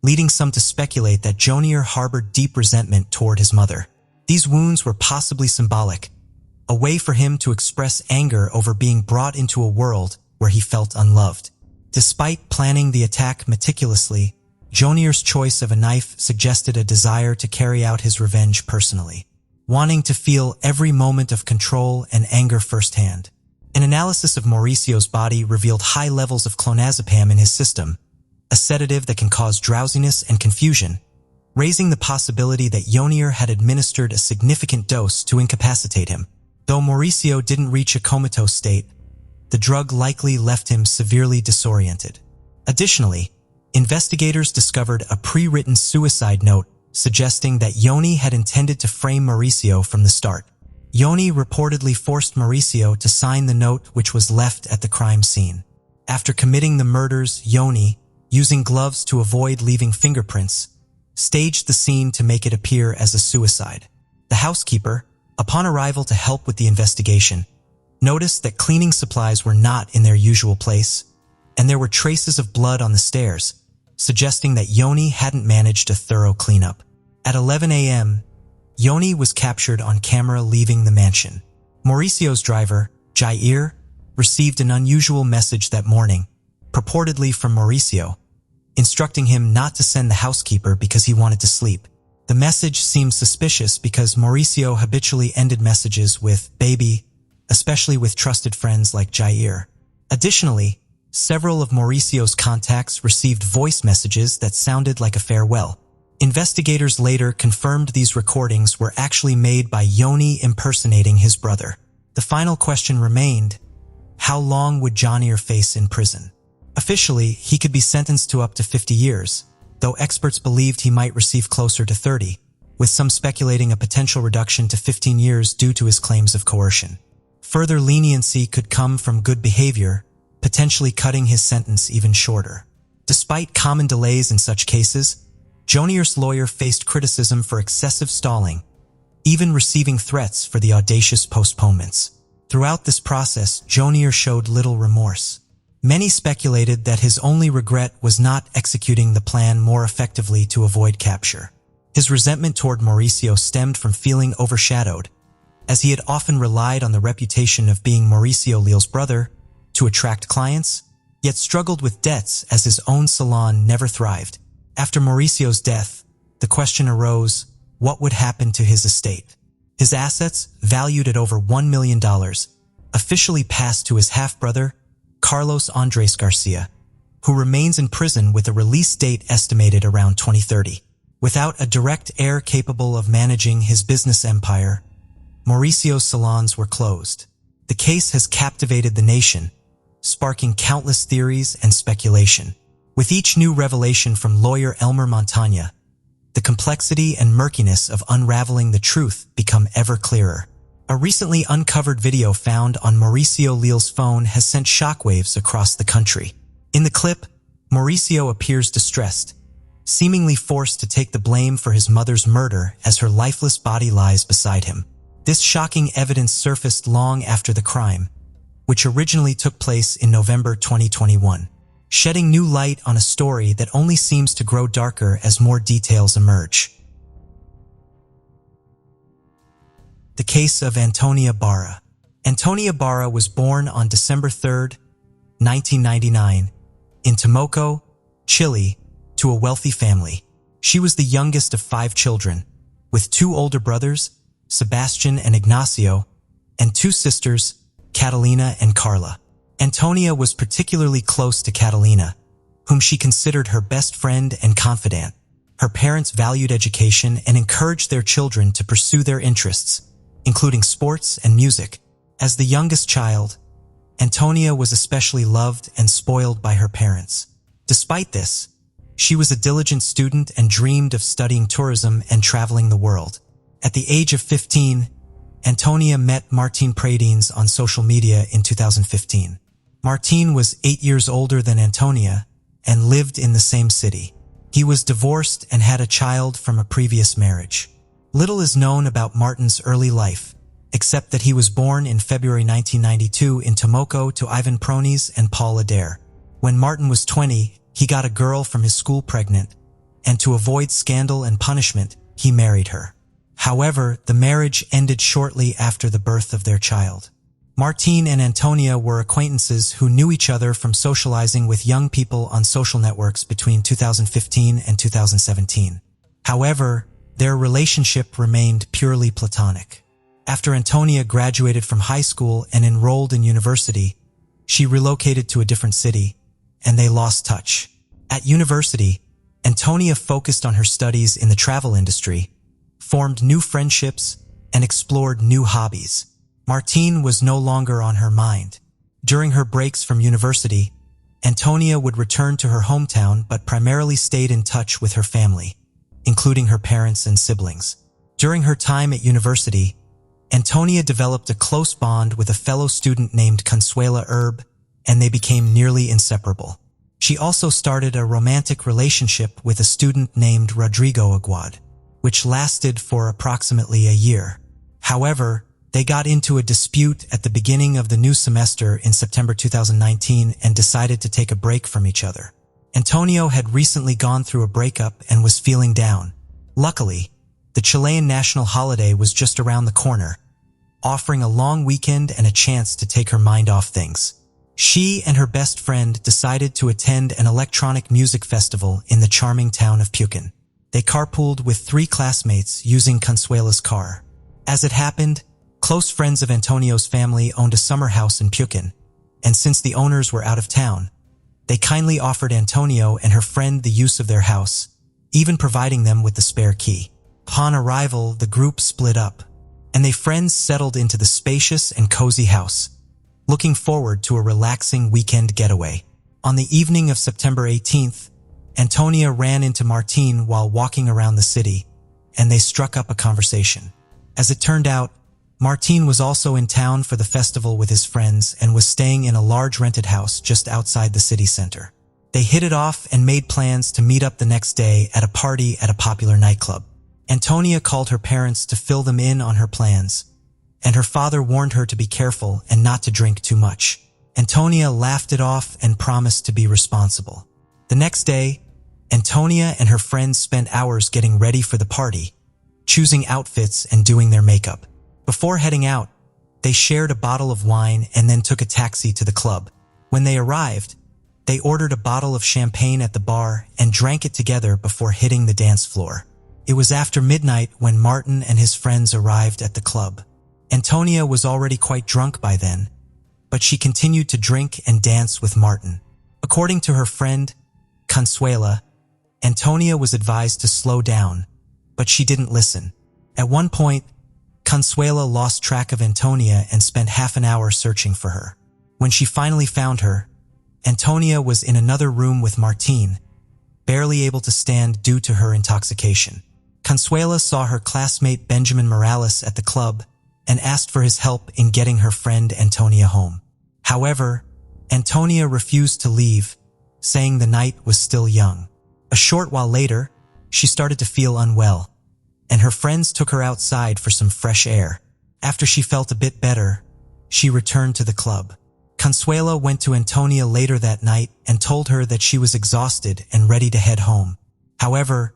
leading some to speculate that Yonir harbored deep resentment toward his mother. These wounds were possibly symbolic, a way for him to express anger over being brought into a world where he felt unloved. Despite planning the attack meticulously, Yonir's choice of a knife suggested a desire to carry out his revenge personally, wanting to feel every moment of control and anger firsthand. An analysis of Mauricio's body revealed high levels of clonazepam in his system, a sedative that can cause drowsiness and confusion, raising the possibility that Yonir had administered a significant dose to incapacitate him. Though Mauricio didn't reach a comatose state, the drug likely left him severely disoriented. Additionally, investigators discovered a pre-written suicide note suggesting that Yoni had intended to frame Mauricio from the start. Yoni reportedly forced Mauricio to sign the note, which was left at the crime scene. After committing the murders, Yoni, using gloves to avoid leaving fingerprints, staged the scene to make it appear as a suicide. The housekeeper, upon arrival to help with the investigation, noticed that cleaning supplies were not in their usual place, and there were traces of blood on the stairs, suggesting that Yoni hadn't managed a thorough cleanup. At 11 a.m., Yoni was captured on camera leaving the mansion. Mauricio's driver, Jair, received an unusual message that morning, purportedly from Mauricio, instructing him not to send the housekeeper because he wanted to sleep. The message seemed suspicious because Mauricio habitually ended messages with "baby," especially with trusted friends like Jair. Additionally, several of Mauricio's contacts received voice messages that sounded like a farewell. Investigators later confirmed these recordings were actually made by Yoni impersonating his brother. The final question remained: how long would Jair face in prison? Officially, he could be sentenced to up to 50 years, though experts believed he might receive closer to 30, with some speculating a potential reduction to 15 years due to his claims of coercion. Further leniency could come from good behavior, potentially cutting his sentence even shorter. Despite common delays in such cases, Jair's lawyer faced criticism for excessive stalling, even receiving threats for the audacious postponements. Throughout this process, Jair showed little remorse. Many speculated that his only regret was not executing the plan more effectively to avoid capture. His resentment toward Mauricio stemmed from feeling overshadowed, as he had often relied on the reputation of being Mauricio Leal's brother to attract clients, yet struggled with debts as his own salon never thrived. After Mauricio's death, the question arose, what would happen to his estate? His assets, valued at over $1 million, officially passed to his half-brother, Carlos Andres Garcia, who remains in prison with a release date estimated around 2030. Without a direct heir capable of managing his business empire, Mauricio's salons were closed. The case has captivated the nation, sparking countless theories and speculation. With each new revelation from lawyer Elmer Montaña, the complexity and murkiness of unraveling the truth become ever clearer. A recently uncovered video found on Mauricio Leal's phone has sent shockwaves across the country. In the clip, Mauricio appears distressed, seemingly forced to take the blame for his mother's murder as her lifeless body lies beside him. This shocking evidence surfaced long after the crime, which originally took place in November 2021. Shedding new light on a story that only seems to grow darker as more details emerge. The case of Antonia Barra. Antonia Barra was born on December 3, 1999, in Temuco, Chile, to a wealthy family. She was the youngest of 5 children, with 2 older brothers, Sebastian and Ignacio, and 2 sisters, Catalina and Carla. Antonia was particularly close to Catalina, whom she considered her best friend and confidant. Her parents valued education and encouraged their children to pursue their interests, including sports and music. As the youngest child, Antonia was especially loved and spoiled by her parents. Despite this, she was a diligent student and dreamed of studying tourism and traveling the world. At the age of 15, Antonia met Martin Pradenas on social media in 2015. Martin was 8 years older than Antonia and lived in the same city. He was divorced and had a child from a previous marriage. Little is known about Martin's early life, except that he was born in February 1992 in Temuco to Ivan Pronis and Paul Adair. When Martin was 20, he got a girl from his school pregnant, and to avoid scandal and punishment, he married her. However, the marriage ended shortly after the birth of their child. Martin and Antonia were acquaintances who knew each other from socializing with young people on social networks between 2015 and 2017. However, their relationship remained purely platonic. After Antonia graduated from high school and enrolled in university, she relocated to a different city, and they lost touch. At university, Antonia focused on her studies in the travel industry, formed new friendships, and explored new hobbies. Martin was no longer on her mind. During her breaks from university, Antonia would return to her hometown but primarily stayed in touch with her family, including her parents and siblings. During her time at university, Antonia developed a close bond with a fellow student named Consuela Erb, and they became nearly inseparable. She also started a romantic relationship with a student named Rodrigo Aguad, which lasted for approximately a year. However, they got into a dispute at the beginning of the new semester in September 2019 and decided to take a break from each other. Antonio had recently gone through a breakup and was feeling down. Luckily, the Chilean national holiday was just around the corner, offering a long weekend and a chance to take her mind off things. She and her best friend decided to attend an electronic music festival in the charming town of Pucón. They carpooled with 3 classmates using Consuela's car. As it happened, close friends of Antonio's family owned a summer house in Pucón, and since the owners were out of town, they kindly offered Antonio and her friend the use of their house, even providing them with the spare key. Upon arrival, the group split up, and they friends settled into the spacious and cozy house, looking forward to a relaxing weekend getaway. On the evening of September 18th, Antonia ran into Martin while walking around the city, and they struck up a conversation. As it turned out, Martin was also in town for the festival with his friends and was staying in a large rented house just outside the city center. They hit it off and made plans to meet up the next day at a party at a popular nightclub. Antonia called her parents to fill them in on her plans, and her father warned her to be careful and not to drink too much. Antonia laughed it off and promised to be responsible. The next day, Antonia and her friends spent hours getting ready for the party, choosing outfits and doing their makeup. Before heading out, they shared a bottle of wine and then took a taxi to the club. When they arrived, they ordered a bottle of champagne at the bar and drank it together before hitting the dance floor. It was after midnight when Martin and his friends arrived at the club. Antonia was already quite drunk by then, but she continued to drink and dance with Martin. According to her friend, Consuela, Antonia was advised to slow down, but she didn't listen. At one point, Consuela lost track of Antonia and spent half an hour searching for her. When she finally found her, Antonia was in another room with Martin, barely able to stand due to her intoxication. Consuela saw her classmate Benjamin Morales at the club and asked for his help in getting her friend Antonia home. However, Antonia refused to leave, saying the night was still young. A short while later, she started to feel unwell, and her friends took her outside for some fresh air. After she felt a bit better, she returned to the club. Consuela went to Antonia later that night and told her that she was exhausted and ready to head home. However,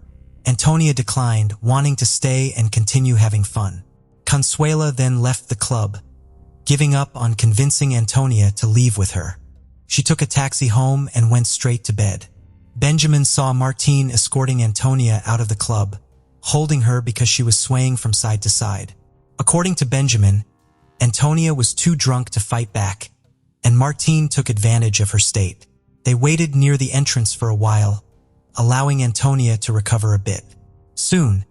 Antonia declined, wanting to stay and continue having fun. Consuela then left the club, giving up on convincing Antonia to leave with her. She took a taxi home and went straight to bed. Benjamin saw Martin escorting Antonia out of the club, holding her because she was swaying from side to side. According to Benjamin, Antonia was too drunk to fight back, and Martin took advantage of her state. They waited near the entrance for a while, allowing Antonia to recover a bit. Soon,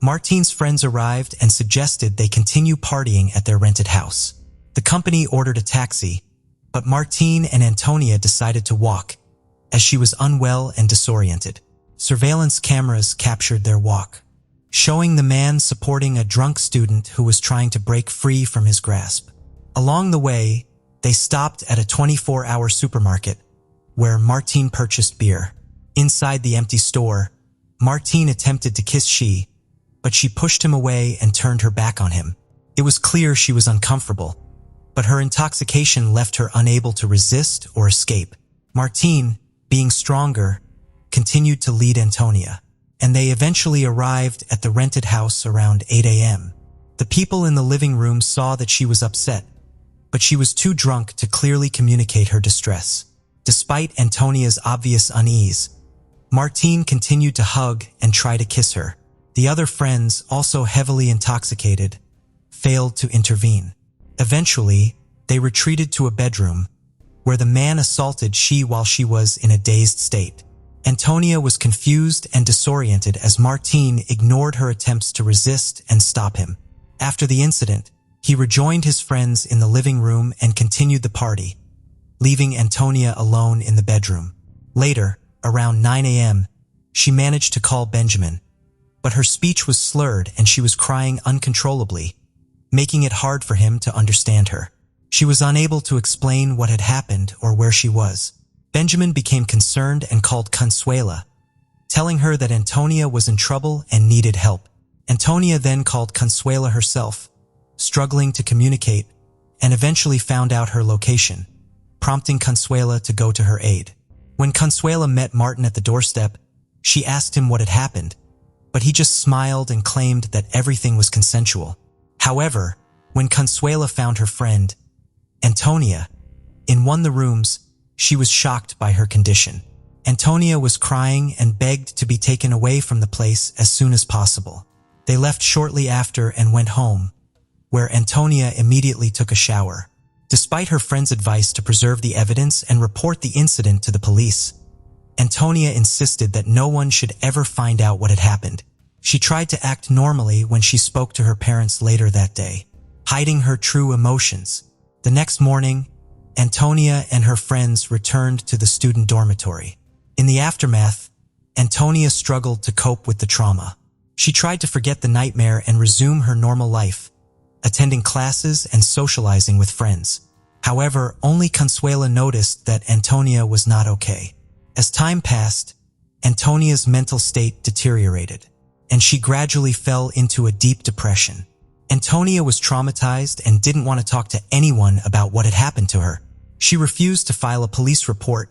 Martin's friends arrived and suggested they continue partying at their rented house. The company ordered a taxi, but Martin and Antonia decided to walk, as she was unwell and disoriented. Surveillance cameras captured their walk, showing the man supporting a drunk student who was trying to break free from his grasp. Along the way, they stopped at a 24-hour supermarket, where Martin purchased beer. Inside the empty store, Martin attempted to kiss she, but she pushed him away and turned her back on him. It was clear she was uncomfortable, but her intoxication left her unable to resist or escape. Martin, being stronger, continued to lead Antonia, and they eventually arrived at the rented house around 8 a.m. The people in the living room saw that she was upset, but she was too drunk to clearly communicate her distress. Despite Antonia's obvious unease, Martin continued to hug and try to kiss her. The other friends, also heavily intoxicated, failed to intervene. Eventually, they retreated to a bedroom, where the man assaulted she while she was in a dazed state. Antonia was confused and disoriented as Martin ignored her attempts to resist and stop him. After the incident, he rejoined his friends in the living room and continued the party, leaving Antonia alone in the bedroom. Later, around 9 a.m., she managed to call Benjamin, but her speech was slurred and she was crying uncontrollably, making it hard for him to understand her. She was unable to explain what had happened or where she was. Benjamin became concerned and called Consuela, telling her that Antonia was in trouble and needed help. Antonia then called Consuela herself, struggling to communicate, and eventually found out her location, prompting Consuela to go to her aid. When Consuela met Martin at the doorstep, she asked him what had happened, but he just smiled and claimed that everything was consensual. However, when Consuela found her friend, Antonia, in one of the rooms, she was shocked by her condition. Antonia was crying and begged to be taken away from the place as soon as possible. They left shortly after and went home, where Antonia immediately took a shower. Despite her friend's advice to preserve the evidence and report the incident to the police, Antonia insisted that no one should ever find out what had happened. She tried to act normally when she spoke to her parents later that day, hiding her true emotions. The next morning, Antonia and her friends returned to the student dormitory. In the aftermath, Antonia struggled to cope with the trauma. She tried to forget the nightmare and resume her normal life, attending classes and socializing with friends. However, only Consuela noticed that Antonia was not okay. As time passed, Antonia's mental state deteriorated, and she gradually fell into a deep depression. Antonia was traumatized and didn't want to talk to anyone about what had happened to her. She refused to file a police report,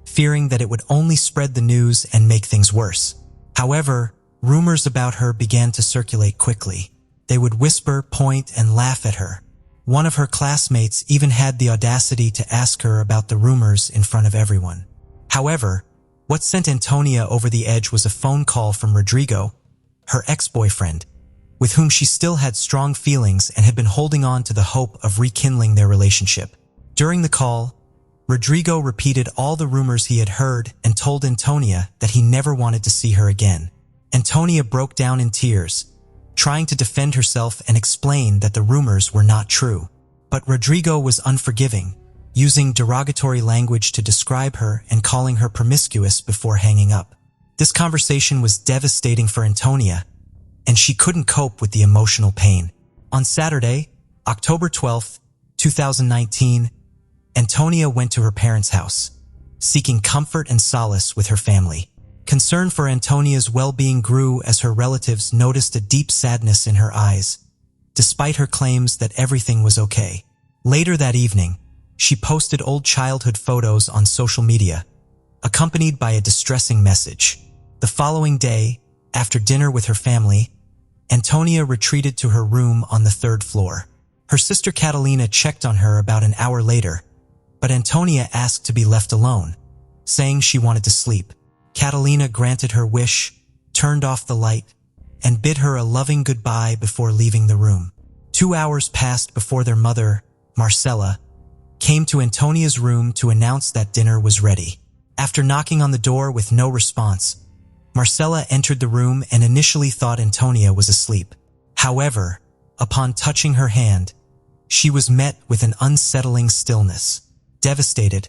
fearing that it would only spread the news and make things worse. However, rumors about her began to circulate quickly. They would whisper, point, and laugh at her. One of her classmates even had the audacity to ask her about the rumors in front of everyone. However, what sent Antonia over the edge was a phone call from Rodrigo, her ex-boyfriend, with whom she still had strong feelings and had been holding on to the hope of rekindling their relationship. During the call, Rodrigo repeated all the rumors he had heard and told Antonia that he never wanted to see her again. Antonia broke down in tears, trying to defend herself and explain that the rumors were not true. But Rodrigo was unforgiving, using derogatory language to describe her and calling her promiscuous before hanging up. This conversation was devastating for Antonia, and she couldn't cope with the emotional pain. On Saturday, October 12, 2019, Antonia went to her parents' house, seeking comfort and solace with her family. Concern for Antonia's well-being grew as her relatives noticed a deep sadness in her eyes, despite her claims that everything was okay. Later that evening, she posted old childhood photos on social media, accompanied by a distressing message. The following day, after dinner with her family, Antonia retreated to her room on the 3rd floor. Her sister Catalina checked on her about an hour later, but Antonia asked to be left alone, saying she wanted to sleep. Catalina granted her wish, turned off the light, and bid her a loving goodbye before leaving the room. 2 hours passed before their mother, Marcela, came to Antonia's room to announce that dinner was ready. After knocking on the door with no response, Marcela entered the room and initially thought Antonia was asleep. However, upon touching her hand, she was met with an unsettling stillness. Devastated,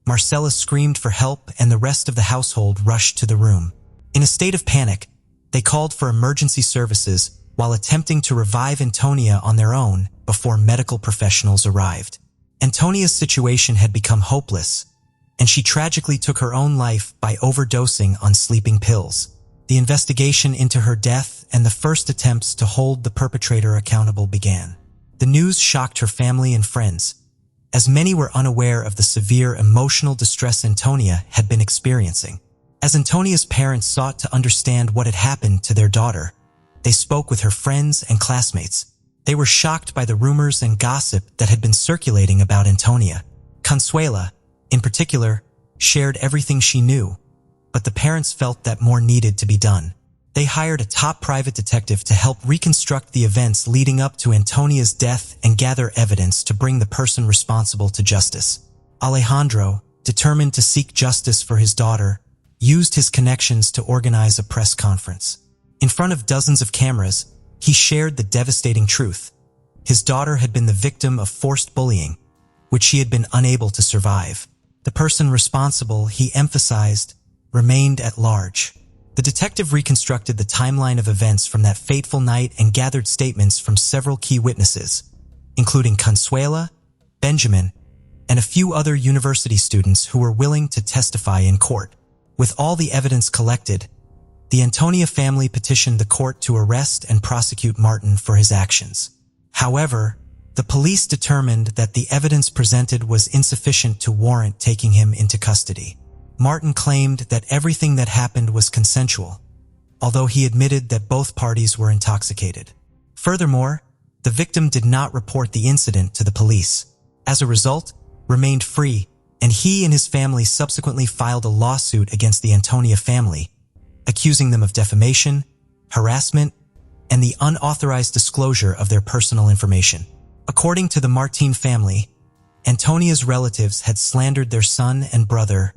Marcela screamed for help and the rest of the household rushed to the room. In a state of panic, they called for emergency services while attempting to revive Antonia on their own before medical professionals arrived. Antonia's situation had become hopeless, and she tragically took her own life by overdosing on sleeping pills. The investigation into her death and the first attempts to hold the perpetrator accountable began. The news shocked her family and friends, as many were unaware of the severe emotional distress Antonia had been experiencing. As Antonia's parents sought to understand what had happened to their daughter, they spoke with her friends and classmates. They were shocked by the rumors and gossip that had been circulating about Antonia. Consuela, in particular, shared everything she knew, but the parents felt that more needed to be done. They hired a top private detective to help reconstruct the events leading up to Antonia's death and gather evidence to bring the person responsible to justice. Alejandro, determined to seek justice for his daughter, used his connections to organize a press conference. In front of dozens of cameras, he shared the devastating truth. His daughter had been the victim of forced bullying, which she had been unable to survive. The person responsible, he emphasized, remained at large. The detective reconstructed the timeline of events from that fateful night and gathered statements from several key witnesses, including Consuela, Benjamin, and a few other university students who were willing to testify in court. With all the evidence collected, the Antonia family petitioned the court to arrest and prosecute Martin for his actions. However, the police determined that the evidence presented was insufficient to warrant taking him into custody. Martin claimed that everything that happened was consensual, although he admitted that both parties were intoxicated. Furthermore, the victim did not report the incident to the police. As a result, remained free, and he and his family subsequently filed a lawsuit against the Antonia family, accusing them of defamation, harassment, and the unauthorized disclosure of their personal information. According to the Martin family, Antonia's relatives had slandered their son and brother,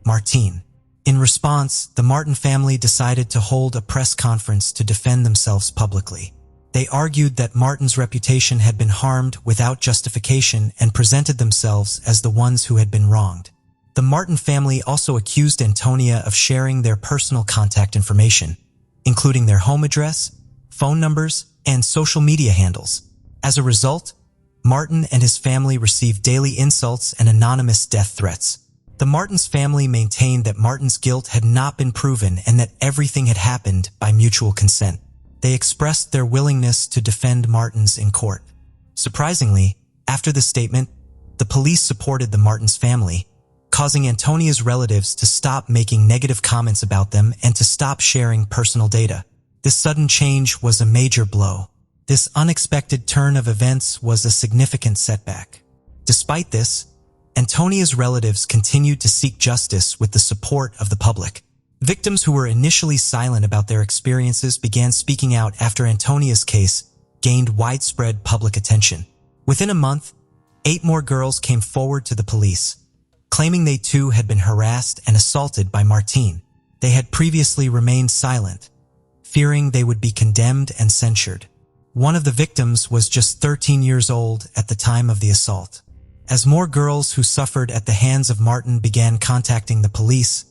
Martin. In response, the Martin family decided to hold a press conference to defend themselves publicly. They argued that Martin's reputation had been harmed without justification and presented themselves as the ones who had been wronged. The Martin family also accused Antonia of sharing their personal contact information, including their home address, phone numbers, and social media handles. As a result, Martin and his family received daily insults and anonymous death threats. The Martins' family maintained that Martin's guilt had not been proven and that everything had happened by mutual consent. They expressed their willingness to defend Martins in court. Surprisingly, after the statement, the police supported the Martins' family, causing Antonia's relatives to stop making negative comments about them and to stop sharing personal data. This sudden change was a major blow. This unexpected turn of events was a significant setback. Despite this, Antonia's relatives continued to seek justice with the support of the public. Victims who were initially silent about their experiences began speaking out after Antonia's case gained widespread public attention. Within a month, 8 more girls came forward to the police, claiming they too had been harassed and assaulted by Martin. They had previously remained silent, fearing they would be condemned and censured. One of the victims was just 13 years old at the time of the assault. As more girls who suffered at the hands of Martin began contacting the police,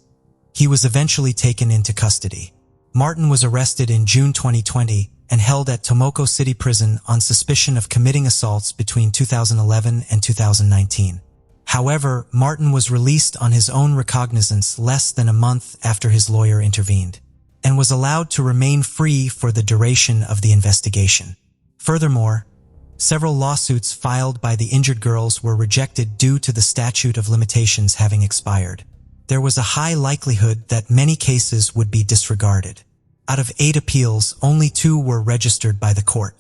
he was eventually taken into custody. Martin was arrested in June 2020 and held at Tomoko City Prison on suspicion of committing assaults between 2011 and 2019. However, Martin was released on his own recognizance less than a month after his lawyer intervened, and was allowed to remain free for the duration of the investigation. Furthermore, several lawsuits filed by the injured girls were rejected due to the statute of limitations having expired. There was a high likelihood that many cases would be disregarded. Out of 8 appeals, only 2 were registered by the court.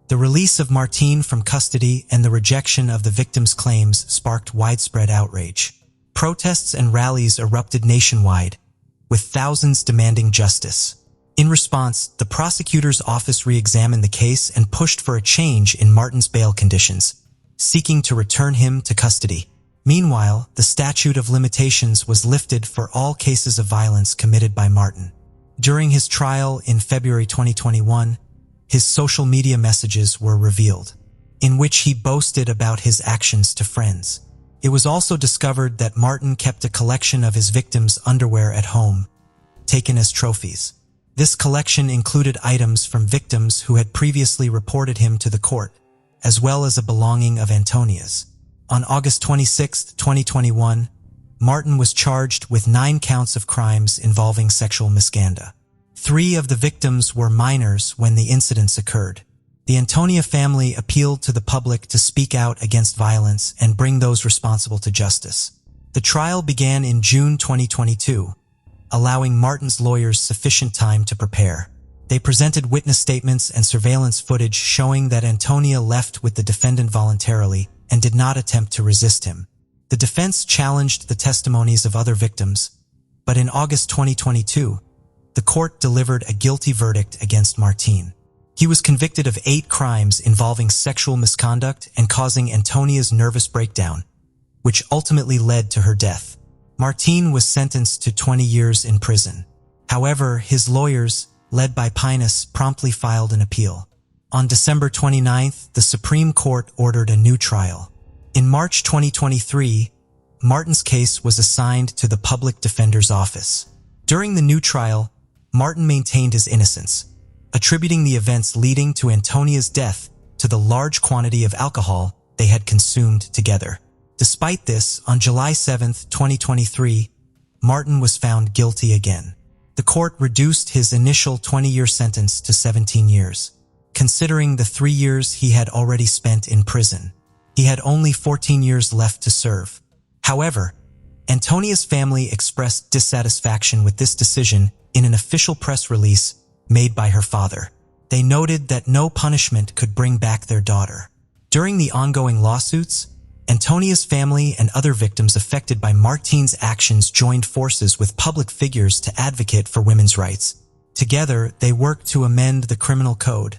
The release of Martin from custody and the rejection of the victims' claims sparked widespread outrage. Protests and rallies erupted nationwide, with thousands demanding justice. In response, the prosecutor's office re-examined the case and pushed for a change in Martin's bail conditions, seeking to return him to custody. Meanwhile, the statute of limitations was lifted for all cases of violence committed by Martin. During his trial in February 2021, his social media messages were revealed, in which he boasted about his actions to friends. It was also discovered that Martin kept a collection of his victims' underwear at home, taken as trophies. This collection included items from victims who had previously reported him to the court, as well as a belonging of Antonia's. On August 26, 2021, Martin was charged with 9 counts of crimes involving sexual misconduct. 3 of the victims were minors when the incidents occurred. The Antonia family appealed to the public to speak out against violence and bring those responsible to justice. The trial began in June 2022, allowing Martin's lawyers sufficient time to prepare. They presented witness statements and surveillance footage showing that Antonia left with the defendant voluntarily and did not attempt to resist him. The defense challenged the testimonies of other victims, but in August 2022, the court delivered a guilty verdict against Martin. He was convicted of 8 crimes involving sexual misconduct and causing Antonia's nervous breakdown, which ultimately led to her death. Martin was sentenced to 20 years in prison. However, his lawyers, led by Pinus, promptly filed an appeal. On December 29th, the Supreme Court ordered a new trial. In March 2023, Martin's case was assigned to the Public Defender's Office. During the new trial, Martin maintained his innocence, attributing the events leading to Antonia's death to the large quantity of alcohol they had consumed together. Despite this, on July 7, 2023, Martin was found guilty again. The court reduced his initial 20-year sentence to 17 years. Considering the 3 years he had already spent in prison, he had only 14 years left to serve. However, Antonia's family expressed dissatisfaction with this decision in an official press release made by her father. They noted that no punishment could bring back their daughter. During the ongoing lawsuits, Antonia's family and other victims affected by Martin's actions joined forces with public figures to advocate for women's rights. Together, they worked to amend the criminal code,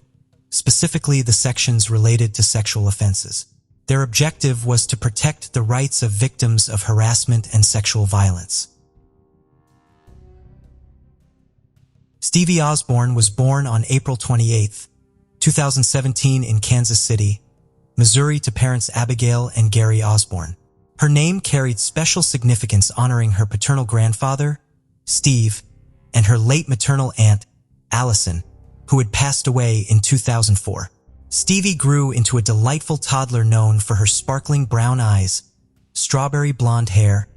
specifically the sections related to sexual offenses. Their objective was to protect the rights of victims of harassment and sexual violence. Stevie Osborne was born on April 28, 2017 in Kansas City, Missouri to parents Abigail and Gary Osborne. Her name carried special significance honoring her paternal grandfather, Steve, and her late maternal aunt, Allison, who had passed away in 2004. Stevie grew into a delightful toddler known for her sparkling brown eyes, strawberry blonde hair,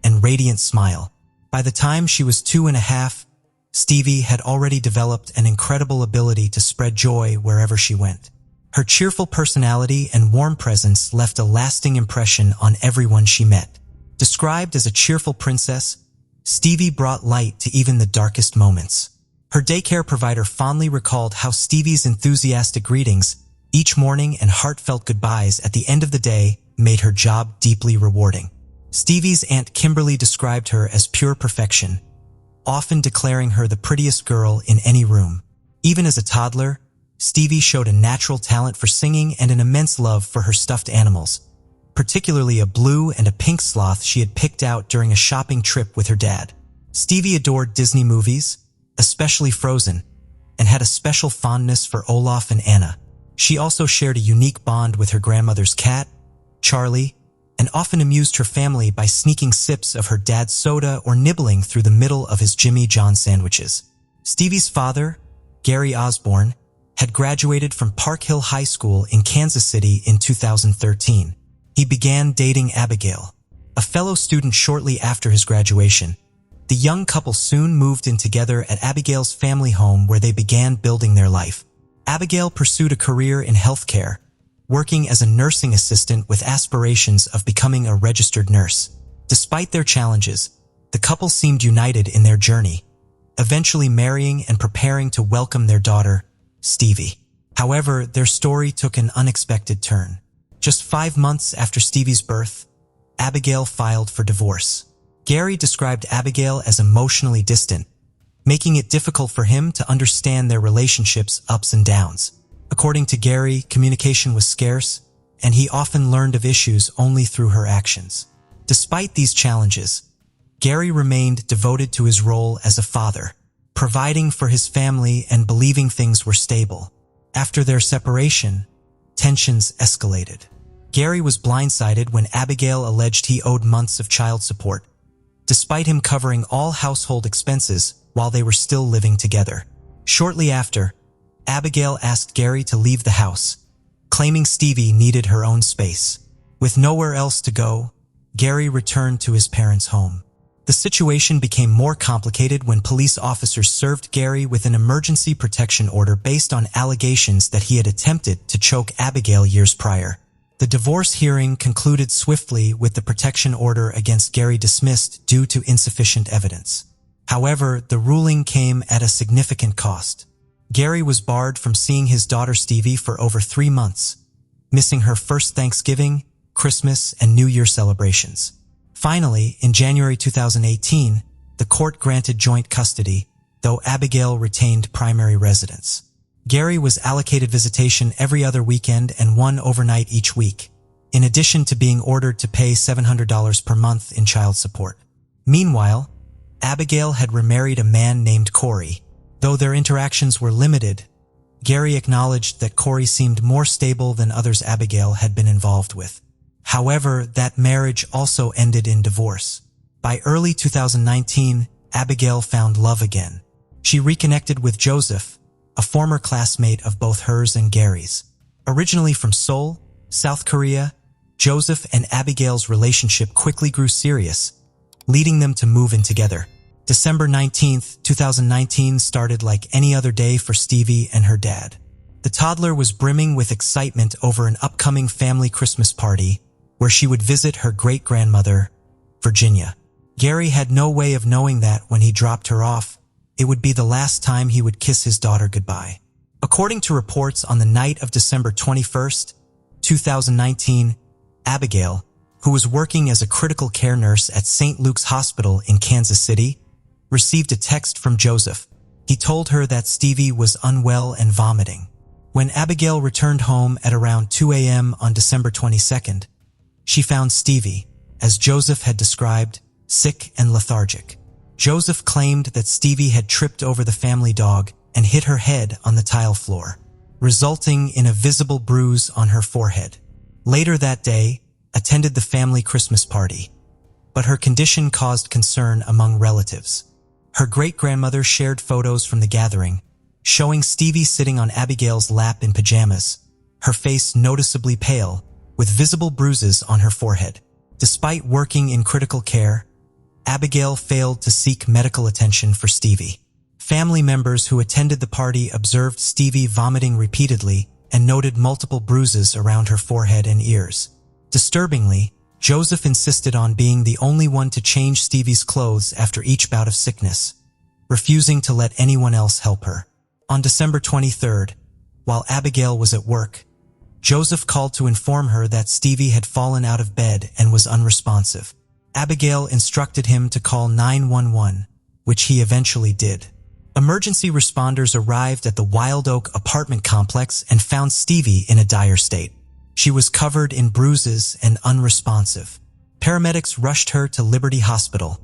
and radiant smile. By the time she was 2.5, Stevie had already developed an incredible ability to spread joy wherever she went. Her cheerful personality and warm presence left a lasting impression on everyone she met. Described as a cheerful princess, Stevie brought light to even the darkest moments. Her daycare provider fondly recalled how Stevie's enthusiastic greetings each morning and heartfelt goodbyes at the end of the day made her job deeply rewarding. Stevie's Aunt Kimberly described her as pure perfection, often declaring her the prettiest girl in any room. Even as a toddler, Stevie showed a natural talent for singing and an immense love for her stuffed animals, particularly a blue and a pink sloth she had picked out during a shopping trip with her dad. Stevie adored Disney movies, especially Frozen, and had a special fondness for Olaf and Anna. She also shared a unique bond with her grandmother's cat, Charlie, and often amused her family by sneaking sips of her dad's soda or nibbling through the middle of his Jimmy John sandwiches. Stevie's father, Gary Osborne, had graduated from Park Hill High School in Kansas City in 2013. He began dating Abigail, a fellow student shortly after his graduation. The young couple soon moved in together at Abigail's family home where they began building their life. Abigail pursued a career in healthcare, working as a nursing assistant with aspirations of becoming a registered nurse. Despite their challenges, the couple seemed united in their journey, eventually marrying and preparing to welcome their daughter, Stevie. However, their story took an unexpected turn. Just 5 months after Stevie's birth, Abigail filed for divorce. Gary described Abigail as emotionally distant, making it difficult for him to understand their relationship's ups and downs. According to Gary, communication was scarce, and he often learned of issues only through her actions. Despite these challenges, Gary remained devoted to his role as a father, providing for his family and believing things were stable. After their separation, tensions escalated. Gary was blindsided when Abigail alleged he owed months of child support, despite him covering all household expenses while they were still living together. Shortly after, Abigail asked Gary to leave the house, claiming Stevie needed her own space. With nowhere else to go, Gary returned to his parents' home. The situation became more complicated when police officers served Gary with an emergency protection order based on allegations that he had attempted to choke Abigail years prior. The divorce hearing concluded swiftly with the protection order against Gary dismissed due to insufficient evidence. However, the ruling came at a significant cost. Gary was barred from seeing his daughter Stevie for over 3 months, missing her first Thanksgiving, Christmas, and New Year celebrations. Finally, in January 2018, the court granted joint custody, though Abigail retained primary residence. Gary was allocated visitation every other weekend and 1 overnight each week, in addition to being ordered to pay $700 per month in child support. Meanwhile, Abigail had remarried a man named Corey. Though their interactions were limited, Gary acknowledged that Corey seemed more stable than others Abigail had been involved with. However, that marriage also ended in divorce. By early 2019, Abigail found love again. She reconnected with Joseph, a former classmate of both hers and Gary's. Originally from Seoul, South Korea, Joseph and Abigail's relationship quickly grew serious, leading them to move in together. December 19, 2019 started like any other day for Stevie and her dad. The toddler was brimming with excitement over an upcoming family Christmas party where she would visit her great-grandmother, Virginia. Gary had no way of knowing that when he dropped her off, it would be the last time he would kiss his daughter goodbye. According to reports, on the night of December 21, 2019, Abigail, who was working as a critical care nurse at St. Luke's Hospital in Kansas City, received a text from Joseph. He told her that Stevie was unwell and vomiting. When Abigail returned home at around 2 a.m. on December 22nd, she found Stevie, as Joseph had described, sick and lethargic. Joseph claimed that Stevie had tripped over the family dog and hit her head on the tile floor, resulting in a visible bruise on her forehead. Later that day, attended the family Christmas party, but her condition caused concern among relatives. Her great-grandmother shared photos from the gathering, showing Stevie sitting on Abigail's lap in pajamas, her face noticeably pale, with visible bruises on her forehead. Despite working in critical care, Abigail failed to seek medical attention for Stevie. Family members who attended the party observed Stevie vomiting repeatedly and noted multiple bruises around her forehead and ears. Disturbingly, Joseph insisted on being the only one to change Stevie's clothes after each bout of sickness, refusing to let anyone else help her. On December 23rd, while Abigail was at work, Joseph called to inform her that Stevie had fallen out of bed and was unresponsive. Abigail instructed him to call 911, which he eventually did. Emergency responders arrived at the Wild Oak apartment complex and found Stevie in a dire state. She was covered in bruises and unresponsive. Paramedics rushed her to Liberty Hospital,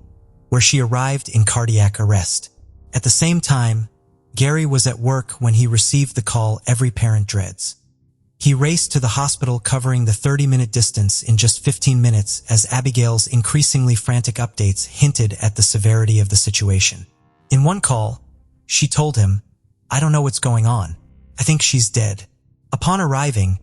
where she arrived in cardiac arrest. At the same time, Gary was at work when he received the call every parent dreads. He raced to the hospital, covering the 30-minute distance in just 15 minutes as Abigail's increasingly frantic updates hinted at the severity of the situation. In one call, she told him, "I don't know what's going on. I think she's dead." Upon arriving,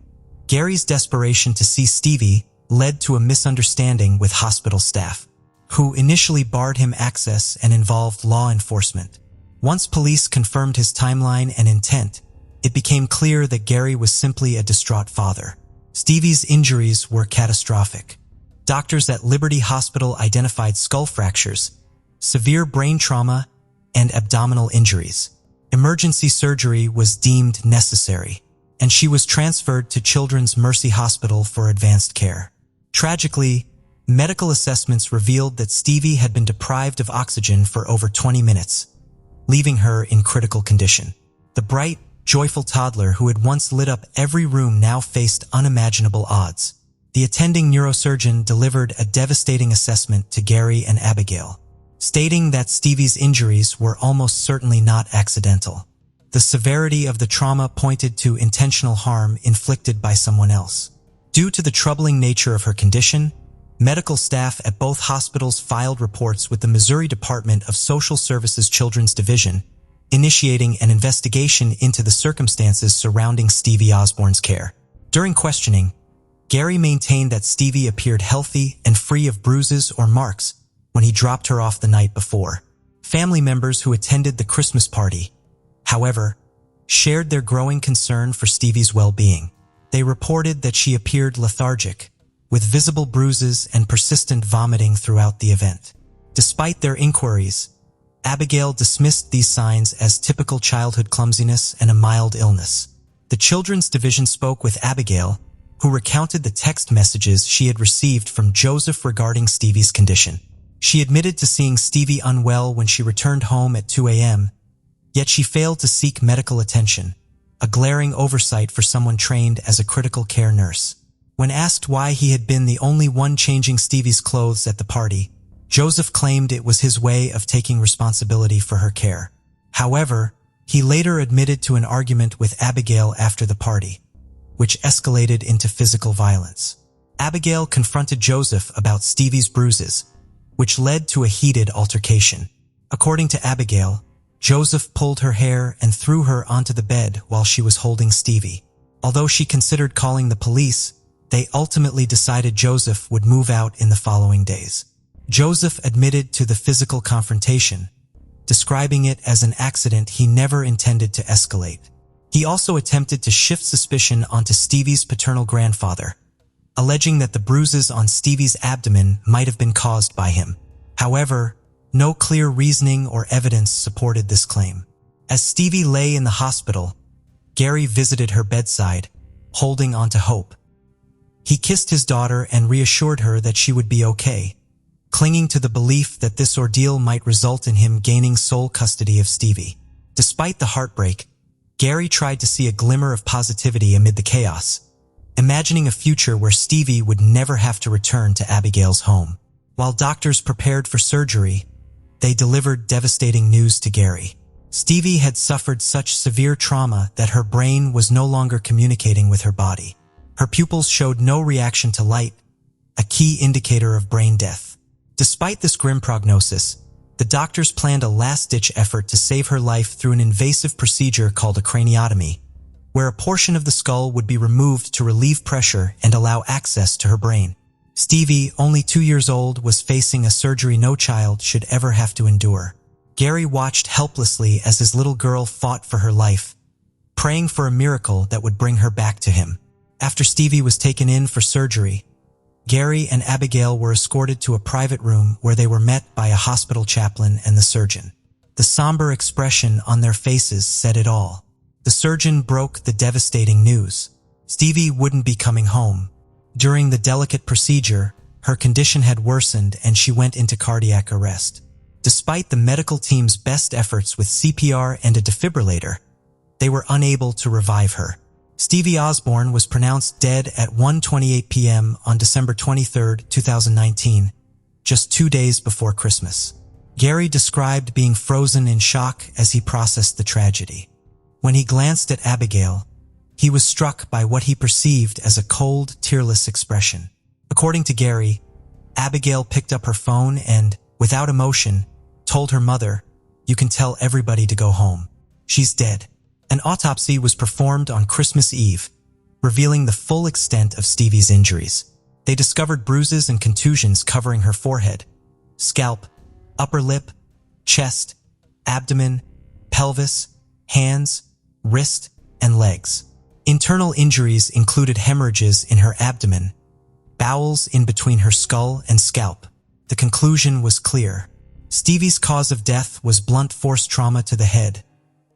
Gary's desperation to see Stevie led to a misunderstanding with hospital staff, who initially barred him access and involved law enforcement. Once police confirmed his timeline and intent, it became clear that Gary was simply a distraught father. Stevie's injuries were catastrophic. Doctors at Liberty Hospital identified skull fractures, severe brain trauma, and abdominal injuries. Emergency surgery was deemed necessary, and she was transferred to Children's Mercy Hospital for advanced care. Tragically, medical assessments revealed that Stevie had been deprived of oxygen for over 20 minutes, leaving her in critical condition. The bright, joyful toddler who had once lit up every room now faced unimaginable odds. The attending neurosurgeon delivered a devastating assessment to Gary and Abigail, stating that Stevie's injuries were almost certainly not accidental. The severity of the trauma pointed to intentional harm inflicted by someone else. Due to the troubling nature of her condition, medical staff at both hospitals filed reports with the Missouri Department of Social Services Children's Division, initiating an investigation into the circumstances surrounding Stevie Osborne's care. During questioning, Gary maintained that Stevie appeared healthy and free of bruises or marks when he dropped her off the night before. Family members who attended the Christmas party, however, shared their growing concern for Stevie's well-being. They reported that she appeared lethargic, with visible bruises and persistent vomiting throughout the event. Despite their inquiries, Abigail dismissed these signs as typical childhood clumsiness and a mild illness. The Children's Division spoke with Abigail, who recounted the text messages she had received from Joseph regarding Stevie's condition. She admitted to seeing Stevie unwell when she returned home at 2 a.m., yet she failed to seek medical attention, a glaring oversight for someone trained as a critical care nurse. When asked why he had been the only one changing Stevie's clothes at the party, Joseph claimed it was his way of taking responsibility for her care. However, he later admitted to an argument with Abigail after the party, which escalated into physical violence. Abigail confronted Joseph about Stevie's bruises, which led to a heated altercation. According to Abigail, Joseph pulled her hair and threw her onto the bed while she was holding Stevie. Although she considered calling the police, they ultimately decided Joseph would move out in the following days. Joseph admitted to the physical confrontation, describing it as an accident he never intended to escalate. He also attempted to shift suspicion onto Stevie's paternal grandfather, alleging that the bruises on Stevie's abdomen might have been caused by him. However, no clear reasoning or evidence supported this claim. As Stevie lay in the hospital, Gary visited her bedside, holding on to hope. He kissed his daughter and reassured her that she would be okay, clinging to the belief that this ordeal might result in him gaining sole custody of Stevie. Despite the heartbreak, Gary tried to see a glimmer of positivity amid the chaos, imagining a future where Stevie would never have to return to Abigail's home. While doctors prepared for surgery, they delivered devastating news to Gary. Stevie had suffered such severe trauma that her brain was no longer communicating with her body. Her pupils showed no reaction to light, a key indicator of brain death. Despite this grim prognosis, the doctors planned a last-ditch effort to save her life through an invasive procedure called a craniotomy, where a portion of the skull would be removed to relieve pressure and allow access to her brain. Stevie, only 2 years old, was facing a surgery no child should ever have to endure. Gary watched helplessly as his little girl fought for her life, praying for a miracle that would bring her back to him. After Stevie was taken in for surgery, Gary and Abigail were escorted to a private room where they were met by a hospital chaplain and the surgeon. The somber expression on their faces said it all. The surgeon broke the devastating news. Stevie wouldn't be coming home. During the delicate procedure, her condition had worsened and she went into cardiac arrest. Despite the medical team's best efforts with CPR and a defibrillator, they were unable to revive her. Stevie Osborne was pronounced dead at 1:28 p.m. on December 23, 2019, just 2 days before Christmas. Gary described being frozen in shock as he processed the tragedy. When he glanced at Abigail, he was struck by what he perceived as a cold, tearless expression. According to Gary, Abigail picked up her phone and, without emotion, told her mother, "You can tell everybody to go home. She's dead." An autopsy was performed on Christmas Eve, revealing the full extent of Stevie's injuries. They discovered bruises and contusions covering her forehead, scalp, upper lip, chest, abdomen, pelvis, hands, wrist, and legs. Internal injuries included hemorrhages in her abdomen, bowels in between her skull and scalp. The conclusion was clear. Stevie's cause of death was blunt force trauma to the head,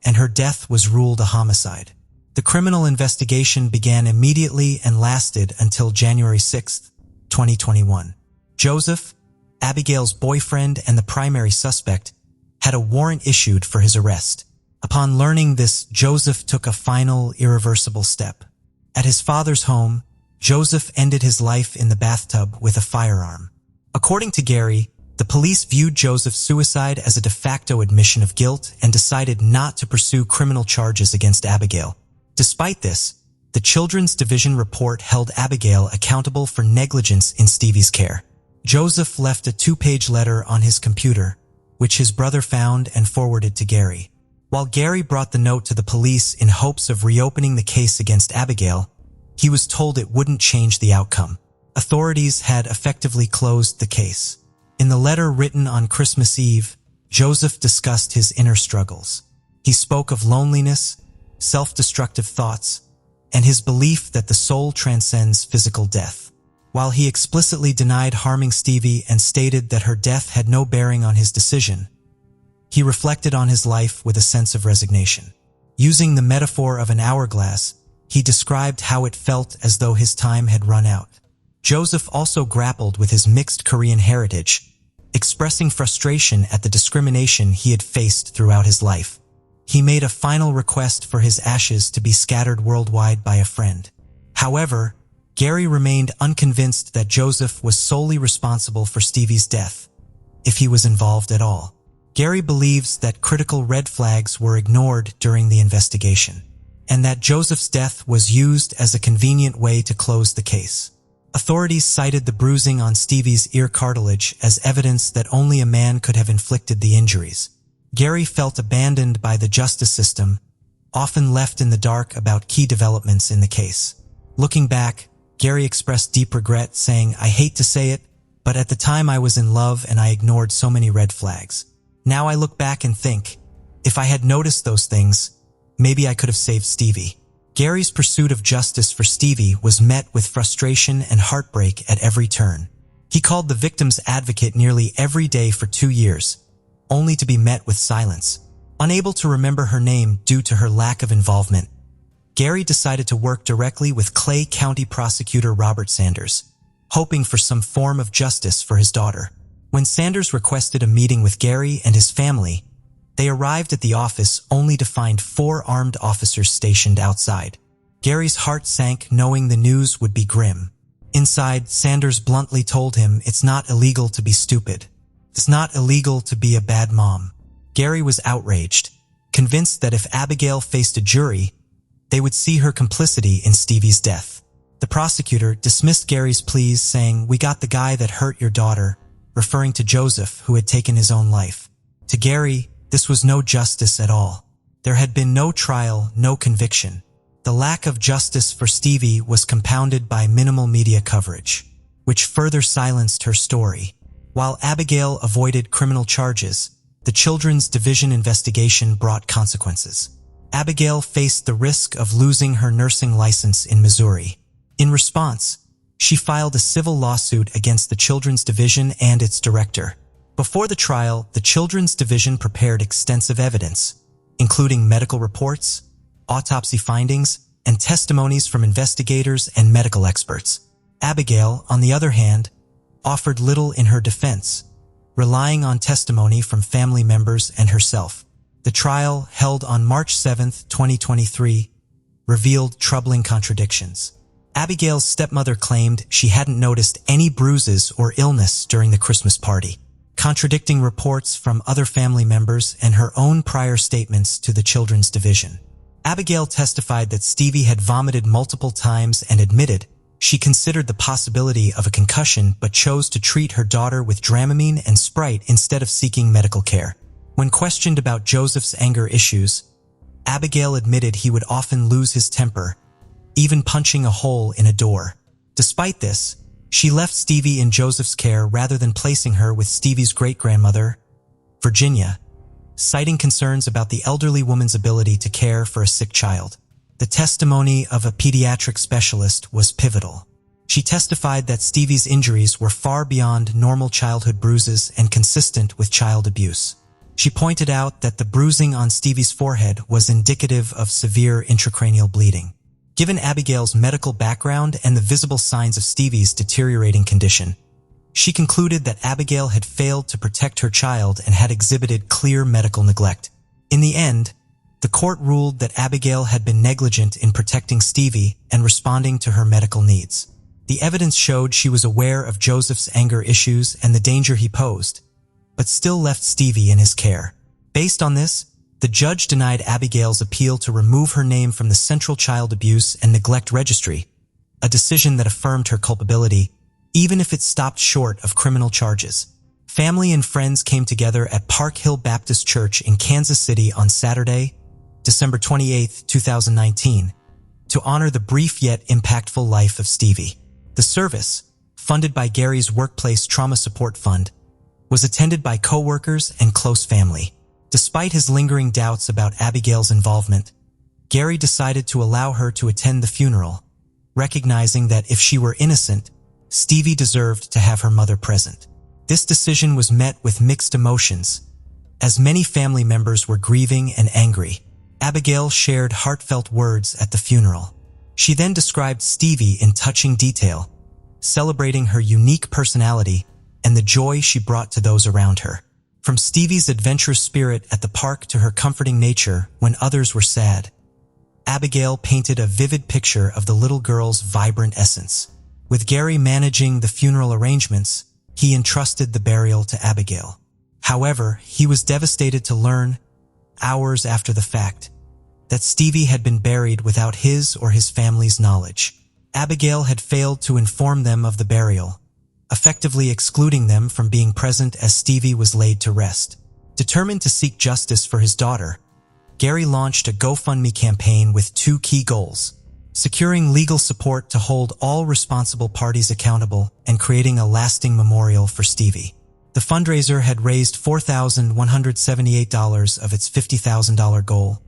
and her death was ruled a homicide. The criminal investigation began immediately and lasted until January 6, 2021. Joseph, Abigail's boyfriend and the primary suspect, had a warrant issued for his arrest. Upon learning this, Joseph took a final, irreversible step. At his father's home, Joseph ended his life in the bathtub with a firearm. According to Gary, the police viewed Joseph's suicide as a de facto admission of guilt and decided not to pursue criminal charges against Abigail. Despite this, the Children's Division report held Abigail accountable for negligence in Stevie's care. Joseph left a 2-page letter on his computer, which his brother found and forwarded to Gary. While Gary brought the note to the police in hopes of reopening the case against Abigail, he was told it wouldn't change the outcome. Authorities had effectively closed the case. In the letter written on Christmas Eve, Joseph discussed his inner struggles. He spoke of loneliness, self-destructive thoughts, and his belief that the soul transcends physical death. While he explicitly denied harming Stevie and stated that her death had no bearing on his decision, he reflected on his life with a sense of resignation. Using the metaphor of an hourglass, he described how it felt as though his time had run out. Joseph also grappled with his mixed Korean heritage, expressing frustration at the discrimination he had faced throughout his life. He made a final request for his ashes to be scattered worldwide by a friend. However, Gary remained unconvinced that Joseph was solely responsible for Stevie's death, if he was involved at all. Gary believes that critical red flags were ignored during the investigation, and that Joseph's death was used as a convenient way to close the case. Authorities cited the bruising on Stevie's ear cartilage as evidence that only a man could have inflicted the injuries. Gary felt abandoned by the justice system, often left in the dark about key developments in the case. Looking back, Gary expressed deep regret, saying, "I hate to say it, but at the time I was in love and I ignored so many red flags. Now I look back and think, if I had noticed those things, maybe I could have saved Stevie." Gary's pursuit of justice for Stevie was met with frustration and heartbreak at every turn. He called the victim's advocate nearly every day for 2 years, only to be met with silence. Unable to remember her name due to her lack of involvement, Gary decided to work directly with Clay County Prosecutor Robert Sanders, hoping for some form of justice for his daughter. When Sanders requested a meeting with Gary and his family, they arrived at the office only to find 4 armed officers stationed outside. Gary's heart sank knowing the news would be grim. Inside, Sanders bluntly told him it's not illegal to be stupid. It's not illegal to be a bad mom. Gary was outraged, convinced that if Abigail faced a jury, they would see her complicity in Stevie's death. The prosecutor dismissed Gary's pleas, saying, "We got the guy that hurt your daughter," referring to Joseph, who had taken his own life. To Gary, this was no justice at all. There had been no trial, no conviction. The lack of justice for Stevie was compounded by minimal media coverage, which further silenced her story. While Abigail avoided criminal charges, the Children's Division investigation brought consequences. Abigail faced the risk of losing her nursing license in Missouri. In response, she filed a civil lawsuit against the Children's Division and its director. Before the trial, the Children's Division prepared extensive evidence, including medical reports, autopsy findings, and testimonies from investigators and medical experts. Abigail, on the other hand, offered little in her defense, relying on testimony from family members and herself. The trial, held on March 7, 2023, revealed troubling contradictions. Abigail's stepmother claimed she hadn't noticed any bruises or illness during the Christmas party, contradicting reports from other family members and her own prior statements to the Children's Division. Abigail testified that Stevie had vomited multiple times and admitted she considered the possibility of a concussion but chose to treat her daughter with Dramamine and Sprite instead of seeking medical care. When questioned about Joseph's anger issues, Abigail admitted he would often lose his temper, even punching a hole in a door. Despite this, she left Stevie in Joseph's care rather than placing her with Stevie's great-grandmother, Virginia, citing concerns about the elderly woman's ability to care for a sick child. The testimony of a pediatric specialist was pivotal. She testified that Stevie's injuries were far beyond normal childhood bruises and consistent with child abuse. She pointed out that the bruising on Stevie's forehead was indicative of severe intracranial bleeding. Given Abigail's medical background and the visible signs of Stevie's deteriorating condition, she concluded that Abigail had failed to protect her child and had exhibited clear medical neglect. In the end, the court ruled that Abigail had been negligent in protecting Stevie and responding to her medical needs. The evidence showed she was aware of Joseph's anger issues and the danger he posed, but still left Stevie in his care. Based on this, the judge denied Abigail's appeal to remove her name from the Central Child Abuse and Neglect Registry, a decision that affirmed her culpability, even if it stopped short of criminal charges. Family and friends came together at Park Hill Baptist Church in Kansas City on Saturday, December 28, 2019, to honor the brief yet impactful life of Stevie. The service, funded by Gary's Workplace Trauma Support Fund, was attended by co-workers and close family. Despite his lingering doubts about Abigail's involvement, Gary decided to allow her to attend the funeral, recognizing that if she were innocent, Stevie deserved to have her mother present. This decision was met with mixed emotions, as many family members were grieving and angry. Abigail shared heartfelt words at the funeral. She then described Stevie in touching detail, celebrating her unique personality and the joy she brought to those around her. From Stevie's adventurous spirit at the park to her comforting nature when others were sad, Abigail painted a vivid picture of the little girl's vibrant essence. With Gary managing the funeral arrangements, he entrusted the burial to Abigail. However, he was devastated to learn, hours after the fact, that Stevie had been buried without his or his family's knowledge. Abigail had failed to inform them of the burial, effectively excluding them from being present as Stevie was laid to rest. Determined to seek justice for his daughter, Gary launched a GoFundMe campaign with two key goals: securing legal support to hold all responsible parties accountable and creating a lasting memorial for Stevie. The fundraiser had raised $4,178 of its $50,000 goal,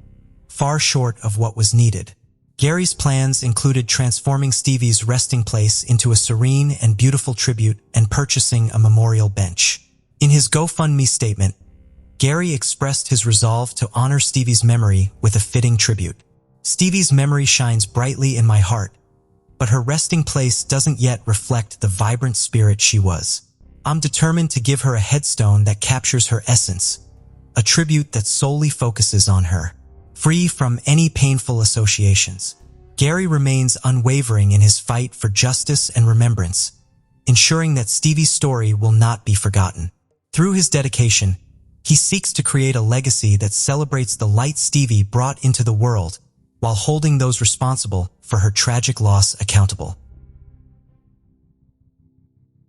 far short of what was needed. Gary's plans included transforming Stevie's resting place into a serene and beautiful tribute and purchasing a memorial bench. In his GoFundMe statement, Gary expressed his resolve to honor Stevie's memory with a fitting tribute. Stevie's memory shines brightly in my heart, but her resting place doesn't yet reflect the vibrant spirit she was. I'm determined to give her a headstone that captures her essence, a tribute that solely focuses on her, free from any painful associations. Gary remains unwavering in his fight for justice and remembrance, ensuring that Stevie's story will not be forgotten. Through his dedication, he seeks to create a legacy that celebrates the light Stevie brought into the world while holding those responsible for her tragic loss accountable.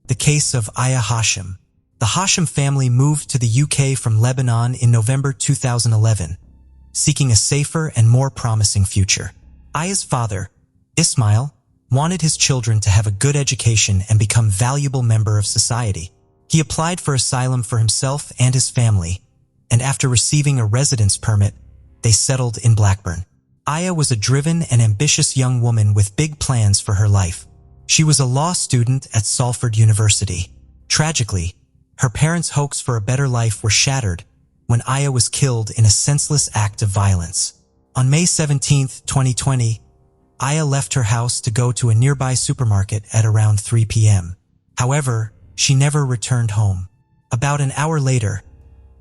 The case of Aya Hachem. The Hachem family moved to the UK from Lebanon in November 2011, seeking a safer and more promising future. Aya's father, Ismail, wanted his children to have a good education and become valuable member of society. He applied for asylum for himself and his family, and after receiving a residence permit, they settled in Blackburn. Aya was a driven and ambitious young woman with big plans for her life. She was a law student at Salford University. Tragically, her parents' hopes for a better life were shattered when Aya was killed in a senseless act of violence. On May 17, 2020, Aya left her house to go to a nearby supermarket at around 3 p.m. However, she never returned home. About an hour later,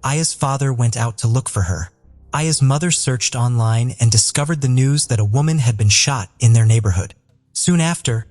Aya's father went out to look for her. Aya's mother searched online and discovered the news that a woman had been shot in their neighborhood. Soon after,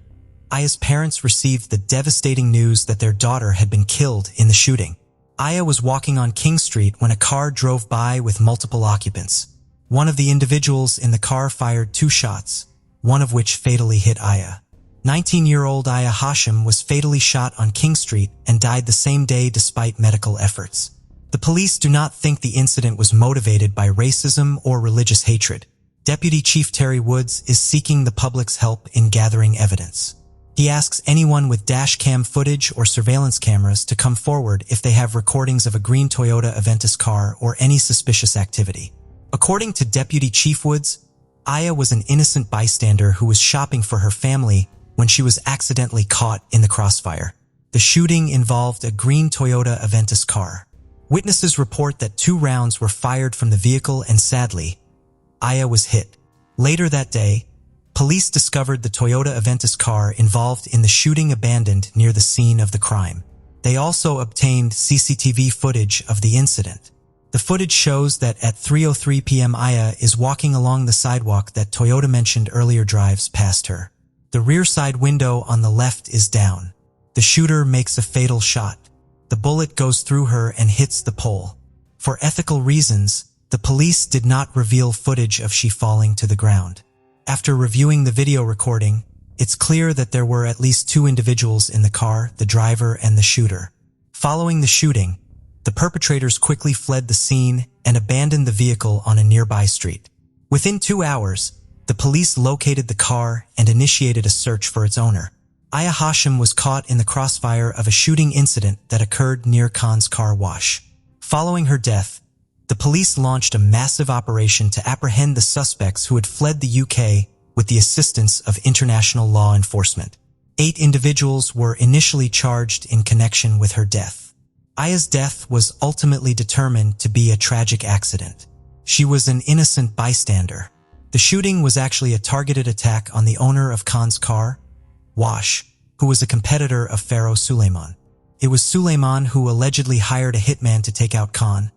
Aya's parents received the devastating news that their daughter had been killed in the shooting. Aya was walking on King Street when a car drove by with multiple occupants. One of the individuals in the car fired 2 shots, one of which fatally hit Aya. 19-year-old Aya Hachem was fatally shot on King Street and died the same day despite medical efforts. The police do not think the incident was motivated by racism or religious hatred. Deputy Chief Terry Woods is seeking the public's help in gathering evidence. He asks anyone with dash cam footage or surveillance cameras to come forward if they have recordings of a green Toyota Aventus car or any suspicious activity. According to Deputy Chief Woods, Aya was an innocent bystander who was shopping for her family when she was accidentally caught in the crossfire. The shooting involved a green Toyota Aventus car. Witnesses report that 2 rounds were fired from the vehicle and sadly, Aya was hit. Later that day, police discovered the Toyota Aventus car involved in the shooting abandoned near the scene of the crime. They also obtained CCTV footage of the incident. The footage shows that at 3:03 p.m. Aya is walking along the sidewalk that Toyota mentioned earlier drives past her. The rear side window on the left is down. The shooter makes a fatal shot. The bullet goes through her and hits the pole. For ethical reasons, the police did not reveal footage of she falling to the ground. After reviewing the video recording, it's clear that there were at least 2 individuals in the car, the driver and the shooter. Following the shooting, the perpetrators quickly fled the scene and abandoned the vehicle on a nearby street. Within 2 hours, the police located the car and initiated a search for its owner. Aya Hachem was caught in the crossfire of a shooting incident that occurred near Khan's car wash. Following her death, the police launched a massive operation to apprehend the suspects who had fled the UK with the assistance of international law enforcement. 8 individuals were initially charged in connection with her death. Aya's death was ultimately determined to be a tragic accident. She was an innocent bystander. The shooting was actually a targeted attack on the owner of Khan's car wash, who was a competitor of Pharaoh Suleiman. It was Suleiman who allegedly hired a hitman to take out Khan,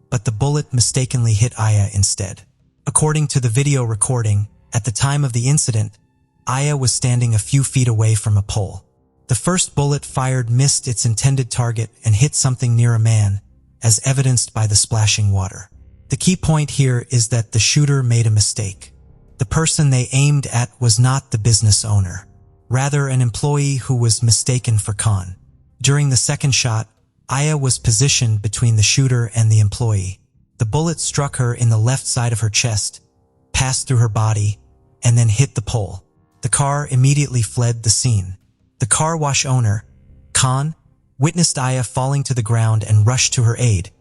but the bullet mistakenly hit Aya instead. According to the video recording, at the time of the incident, Aya was standing a few feet away from a pole. The first bullet fired missed its intended target and hit something near a man, as evidenced by the splashing water. The key point here is that the shooter made a mistake. The person they aimed at was not the business owner. rather an employee who was mistaken for Khan. During the second shot, Aya was positioned between the shooter and the employee. The bullet struck her in the left side of her chest, passed through her body, and then hit the pole. The car immediately fled the scene. The car wash owner, Khan, witnessed Aya falling to the ground and rushed to her aid,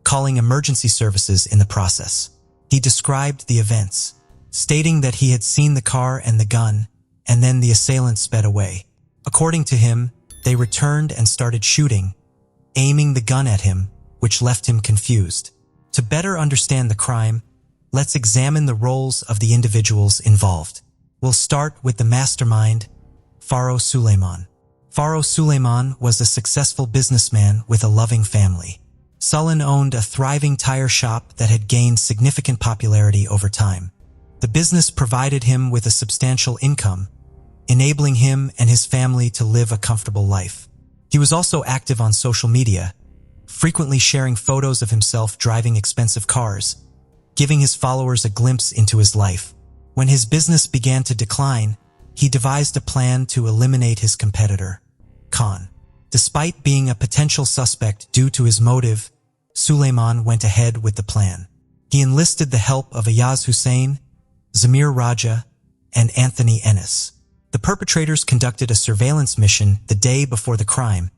calling emergency services in the process. He described the events, stating that he had seen the car and the gun, and then the assailant sped away. According to him, they returned and started shooting, aiming the gun at him, which left him confused. To better understand the crime, let's examine the roles of the individuals involved. We'll start with the mastermind, Farrow Suleiman. Farrow Suleiman was a successful businessman with a loving family. Sullen owned a thriving tire shop that had gained significant popularity over time. The business provided him with a substantial income, enabling him and his family to live a comfortable life. He was also active on social media, frequently sharing photos of himself driving expensive cars, giving his followers a glimpse into his life. When his business began to decline, he devised a plan to eliminate his competitor, Khan. Despite being a potential suspect due to his motive, Suleiman went ahead with the plan. He enlisted the help of Ayaz Hussein, Zamir Raja, and Anthony Ennis. The perpetrators conducted a surveillance mission the day before the crime,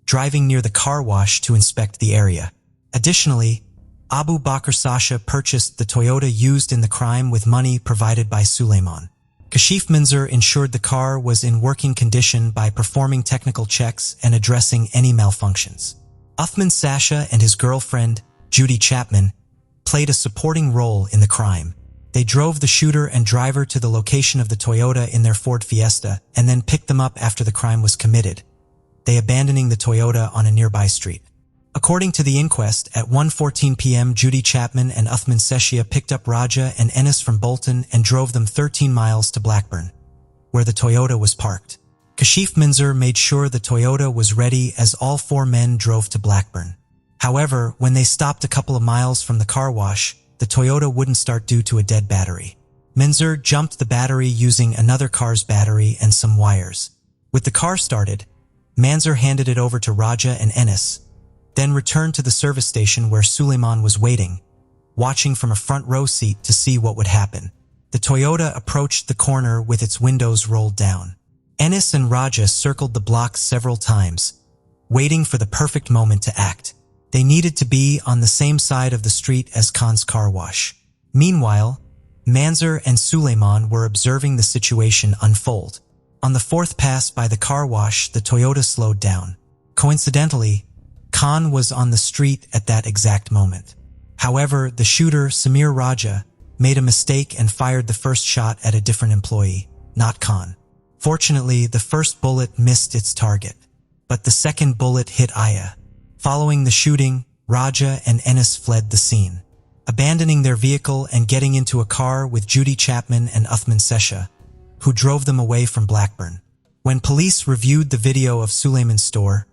driving near the car wash to inspect the area. Additionally, Abu Bakr Sasha purchased the Toyota used in the crime with money provided by Suleiman. Kashif Minzer ensured the car was in working condition by performing technical checks and addressing any malfunctions. Uthman Sasha and his girlfriend, Judy Chapman, played a supporting role in the crime. They drove the shooter and driver to the location of the Toyota in their Ford Fiesta and then picked them up after the crime was committed, they abandoning the Toyota on a nearby street. According to the inquest, at 1:14 p.m. Judy Chapman and Uthman Sessia picked up Raja and Ennis from Bolton and drove them 13 miles to Blackburn, where the Toyota was parked. Kashif Minzer made sure the Toyota was ready as all four men drove to Blackburn. However, when they stopped a couple of miles from the car wash, the Toyota wouldn't start due to a dead battery. Minzer jumped the battery using another car's battery and some wires. With the car started, Manzer handed it over to Raja and Ennis, then returned to the service station where Suleiman was waiting, watching from a front row seat to see what would happen. The Toyota approached the corner with its windows rolled down. Ennis and Raja circled the block several times, waiting for the perfect moment to act. They needed to be on the same side of the street as Khan's car wash. Meanwhile, Manzer and Suleiman were observing the situation unfold. On the fourth pass by the car wash, the Toyota slowed down. Coincidentally, Khan was on the street at that exact moment. However, the shooter, Samir Raja, made a mistake and fired the first shot at a different employee, not Khan. Fortunately, the first bullet missed its target, but the second bullet hit Aya. Following the shooting, Raja and Ennis fled the scene, abandoning their vehicle and getting into a car with Judy Chapman and Uthman Sesha, who drove them away from Blackburn. When police reviewed the video of Suleiman's store,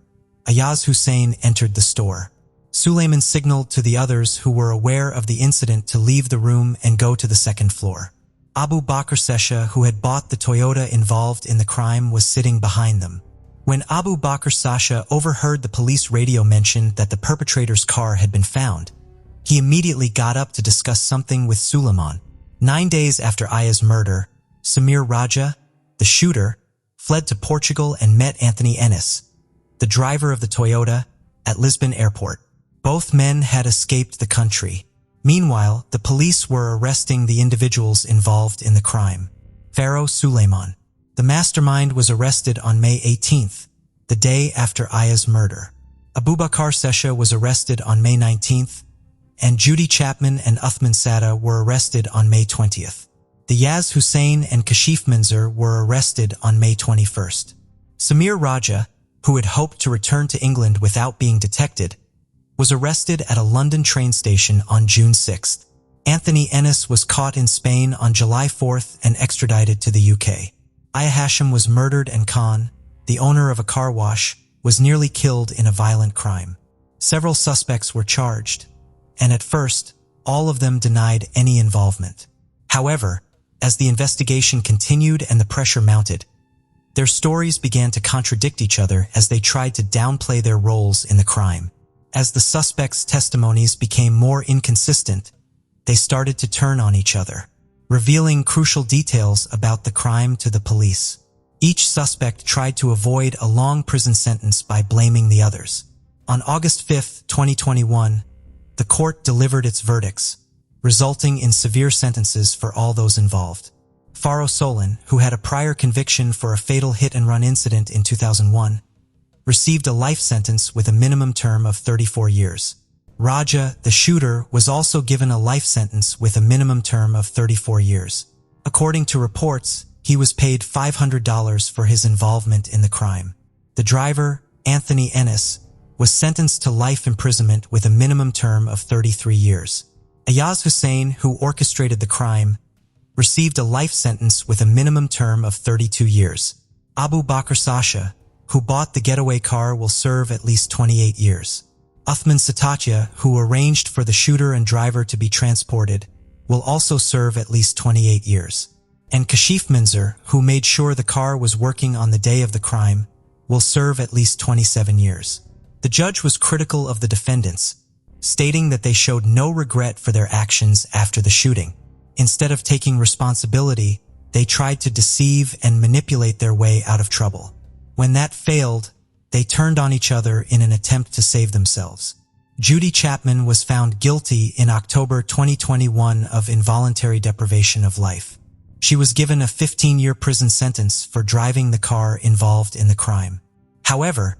Ayaz Hussein entered the store. Suleiman signaled to the others who were aware of the incident to leave the room and go to the second floor. Abu Bakr Sesha, who had bought the Toyota involved in the crime, was sitting behind them. When Abu Bakr Sasha overheard the police radio mention that the perpetrator's car had been found, he immediately got up to discuss something with Suleiman. 9 days after Aya's murder, Samir Raja, the shooter, fled to Portugal and met Anthony Ennis, the driver of the Toyota, at Lisbon Airport. Both men had escaped the country. Meanwhile, the police were arresting the individuals involved in the crime. Farrow Suleiman. The mastermind was arrested on May 18th, the day after Aya's murder. Abubakar Sesha was arrested on May 19th, and Judy Chapman and Uthman Sada were arrested on May 20th. The Yaz Hussein and Kashif Minzer were arrested on May 21st. Samir Raja, who had hoped to return to England without being detected, was arrested at a London train station on June 6th. Anthony Ennis was caught in Spain on July 4th and extradited to the UK. Aya Hachem was murdered and Khan, the owner of a car wash, was nearly killed in a violent crime. Several suspects were charged, and at first, all of them denied any involvement. However, as the investigation continued and the pressure mounted, Their stories began to contradict each other as they tried to downplay their roles in the crime. As the suspects' testimonies became more inconsistent, they started to turn on each other, revealing crucial details about the crime to the police. Each suspect tried to avoid a long prison sentence by blaming the others. On August 5, 2021, the court delivered its verdicts, resulting in severe sentences for all those involved. Faro Solon, who had a prior conviction for a fatal hit-and-run incident in 2001, received a life sentence with a minimum term of 34 years. Raja, the shooter, was also given a life sentence with a minimum term of 34 years. According to reports, he was paid $500 for his involvement in the crime. The driver, Anthony Ennis, was sentenced to life imprisonment with a minimum term of 33 years. Ayaz Hussein, who orchestrated the crime, received a life sentence with a minimum term of 32 years. Abu Bakr Sasha, who bought the getaway car, will serve at least 28 years. Uthman Satatia, who arranged for the shooter and driver to be transported, will also serve at least 28 years. And Kashif Minzer, who made sure the car was working on the day of the crime, will serve at least 27 years. The judge was critical of the defendants, stating that they showed no regret for their actions after the shooting. Instead of taking responsibility, they tried to deceive and manipulate their way out of trouble. When that failed, they turned on each other in an attempt to save themselves. Judy Chapman was found guilty in October 2021 of involuntary deprivation of life. She was given a 15-year prison sentence for driving the car involved in the crime. However,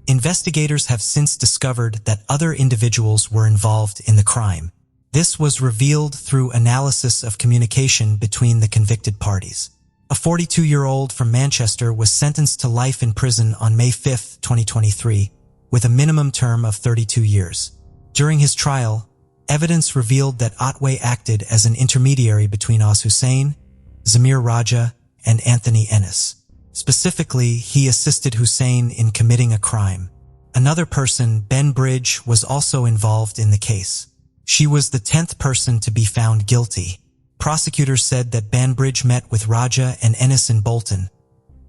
investigators have since discovered that other individuals were involved in the crime. This was revealed through analysis of communication between the convicted parties. A 42-year-old from Manchester was sentenced to life in prison on May 5, 2023, with a minimum term of 32 years. During his trial, evidence revealed that Otway acted as an intermediary between Oz Hussein, Zamir Raja, and Anthony Ennis. Specifically, he assisted Hussein in committing a crime. Another person, Ben Bridge, was also involved in the case. She was the 10th person to be found guilty. Prosecutors said that Ben Bridge met with Raja and Ennis in Bolton,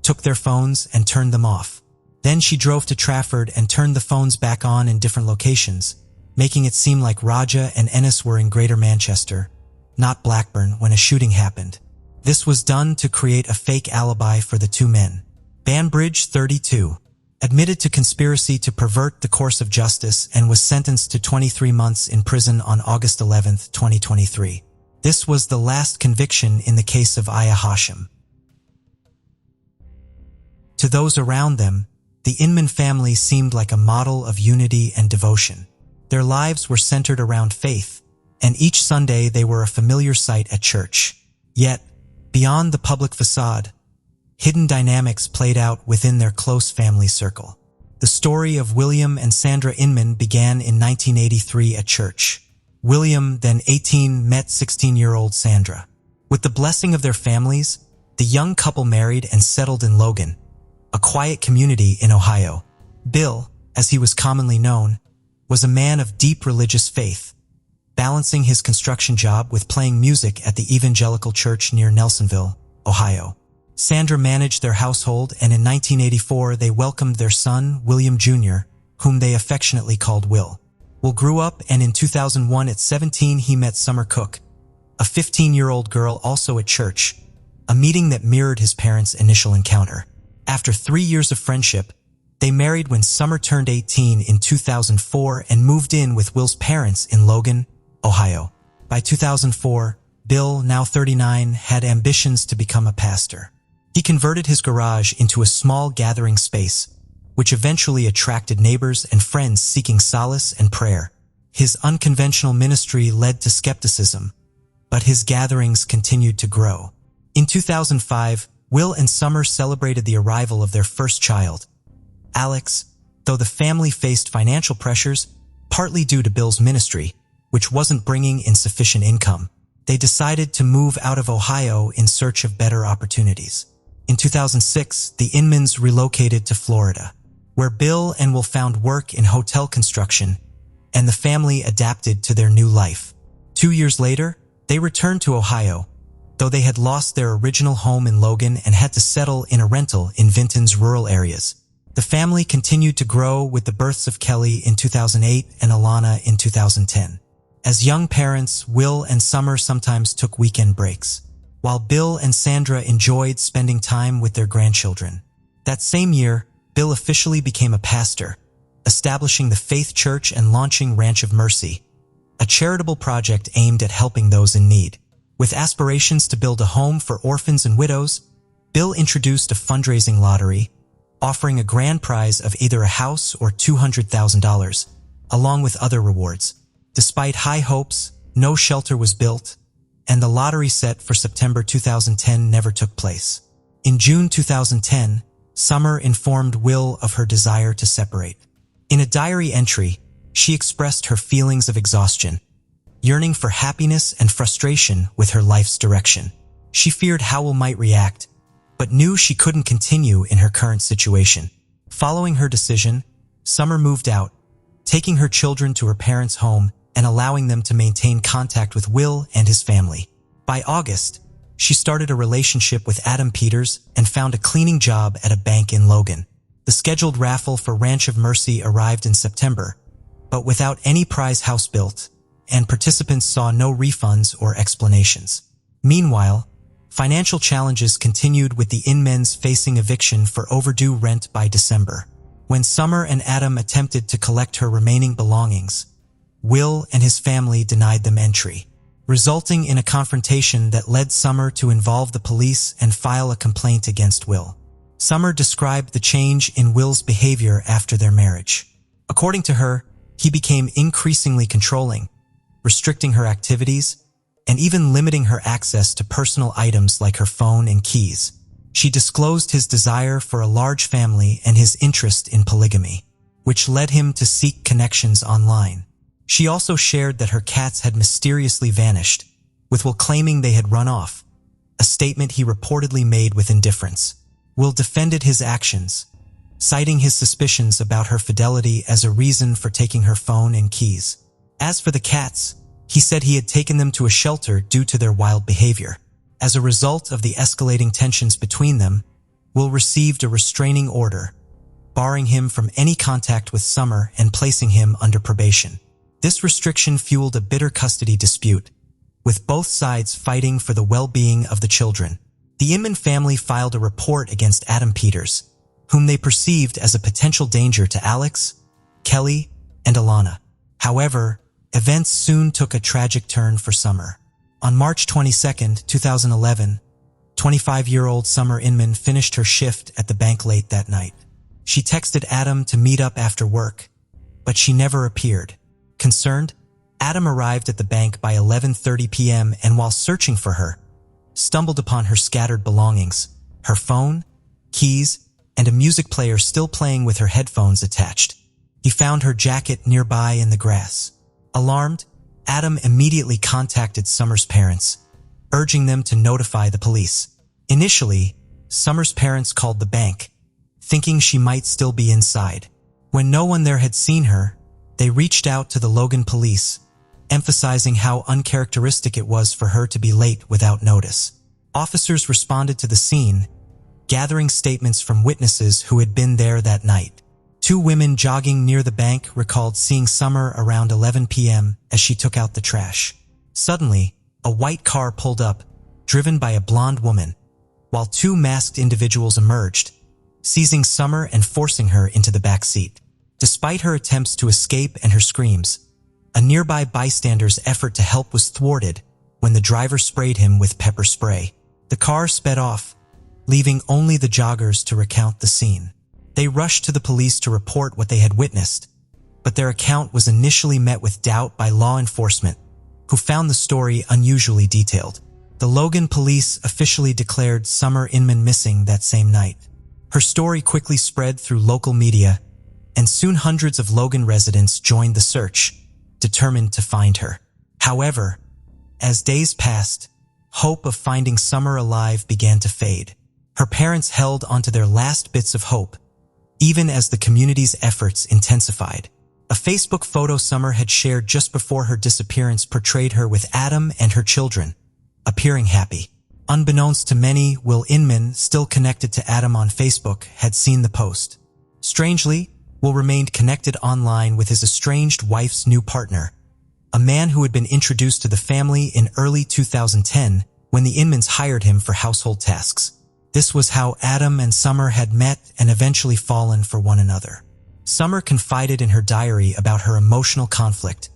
took their phones and turned them off. Then she drove to Trafford and turned the phones back on in different locations, making it seem like Raja and Ennis were in Greater Manchester, not Blackburn, when a shooting happened. This was done to create a fake alibi for the two men. Banbridge, 32, admitted to conspiracy to pervert the course of justice and was sentenced to 23 months in prison on August 11, 2023. This was the last conviction in the case of Aya Hachem. To those around them, the Inman family seemed like a model of unity and devotion. Their lives were centered around faith, and each Sunday they were a familiar sight at church. Yet, beyond the public facade, hidden dynamics played out within their close family circle. The story of William and Sandra Inman began in 1983 at church. William, then 18, met 16-year-old Sandra. With the blessing of their families, the young couple married and settled in Logan, a quiet community in Ohio. Bill, as he was commonly known, was a man of deep religious faith, balancing his construction job with playing music at the Evangelical Church near Nelsonville, Ohio. Sandra managed their household, and in 1984 they welcomed their son, William Jr., whom they affectionately called Will. Will grew up, and in 2001 at 17 he met Summer Cook, a 15-year-old girl also at church, a meeting that mirrored his parents' initial encounter. After 3 years of friendship, they married when Summer turned 18 in 2004 and moved in with Will's parents in Logan, Ohio. By 2004, Bill, now 39, had ambitions to become a pastor. He converted his garage into a small gathering space, which eventually attracted neighbors and friends seeking solace and prayer. His unconventional ministry led to skepticism, but his gatherings continued to grow. In 2005, Will and Summer celebrated the arrival of their first child, Alex, though the family faced financial pressures, partly due to Bill's ministry, which wasn't bringing in sufficient income. They decided to move out of Ohio in search of better opportunities. In 2006, the Inmans relocated to Florida, where Bill and Will found work in hotel construction, and the family adapted to their new life. 2 years later, they returned to Ohio, though they had lost their original home in Logan and had to settle in a rental in Vinton's rural areas. The family continued to grow with the births of Kelly in 2008 and Alana in 2010. As young parents, Will and Summer sometimes took weekend breaks, while Bill and Sandra enjoyed spending time with their grandchildren. That same year, Bill officially became a pastor, establishing the Faith Church and launching Ranch of Mercy, a charitable project aimed at helping those in need. With aspirations to build a home for orphans and widows, Bill introduced a fundraising lottery, offering a grand prize of either a house or $200,000, along with other rewards. Despite high hopes, no shelter was built, and the lottery set for September 2010 never took place. In June 2010, Summer informed Will of her desire to separate. In a diary entry, she expressed her feelings of exhaustion, yearning for happiness and frustration with her life's direction. She feared how Will might react, but knew she couldn't continue in her current situation. Following her decision, Summer moved out, taking her children to her parents' home and allowing them to maintain contact with Will and his family. By August, she started a relationship with Adam Peters and found a cleaning job at a bank in Logan. The scheduled raffle for Ranch of Mercy arrived in September, but without any prize house built, and participants saw no refunds or explanations. Meanwhile, financial challenges continued with the Inmans facing eviction for overdue rent by December. When Summer and Adam attempted to collect her remaining belongings, Will and his family denied them entry, resulting in a confrontation that led Summer to involve the police and file a complaint against Will. Summer described the change in Will's behavior after their marriage. According to her, he became increasingly controlling, restricting her activities, and even limiting her access to personal items like her phone and keys. She disclosed his desire for a large family and his interest in polygamy, which led him to seek connections online. She also shared that her cats had mysteriously vanished, with Will claiming they had run off, a statement he reportedly made with indifference. Will defended his actions, citing his suspicions about her fidelity as a reason for taking her phone and keys. As for the cats, he said he had taken them to a shelter due to their wild behavior. As a result of the escalating tensions between them, Will received a restraining order, barring him from any contact with Summer and placing him under probation. This restriction fueled a bitter custody dispute, with both sides fighting for the well-being of the children. The Inman family filed a report against Adam Peters, whom they perceived as a potential danger to Alex, Kelly, and Alana. However, events soon took a tragic turn for Summer. On March 22, 2011, 25-year-old Summer Inman finished her shift at the bank late that night. She texted Adam to meet up after work, but she never appeared. Concerned, Adam arrived at the bank by 11:30 p.m. and while searching for her, stumbled upon her scattered belongings, her phone, keys, and a music player still playing with her headphones attached. He found her jacket nearby in the grass. Alarmed, Adam immediately contacted Summer's parents, urging them to notify the police. Initially, Summer's parents called the bank, thinking she might still be inside. When no one there had seen her, they reached out to the Logan police, emphasizing how uncharacteristic it was for her to be late without notice. Officers responded to the scene, gathering statements from witnesses who had been there that night. Two women jogging near the bank recalled seeing Summer around 11 p.m. as she took out the trash. Suddenly, a white car pulled up, driven by a blonde woman, while two masked individuals emerged, seizing Summer and forcing her into the back seat. Despite her attempts to escape and her screams, a nearby bystander's effort to help was thwarted when the driver sprayed him with pepper spray. The car sped off, leaving only the joggers to recount the scene. They rushed to the police to report what they had witnessed, but their account was initially met with doubt by law enforcement, who found the story unusually detailed. The Logan police officially declared Summer Inman missing that same night. Her story quickly spread through local media, and soon hundreds of Logan residents joined the search, determined to find her. However, as days passed, hope of finding Summer alive began to fade. Her parents held onto their last bits of hope, even as the community's efforts intensified. A Facebook photo Summer had shared just before her disappearance portrayed her with Adam and her children, appearing happy. Unbeknownst to many, Will Inman, still connected to Adam on Facebook, had seen the post. Strangely, Will remained connected online with his estranged wife's new partner, a man who had been introduced to the family in early 2010 when the Inmans hired him for household tasks. This was how Adam and Summer had met and eventually fallen for one another. Summer confided in her diary about her emotional conflict,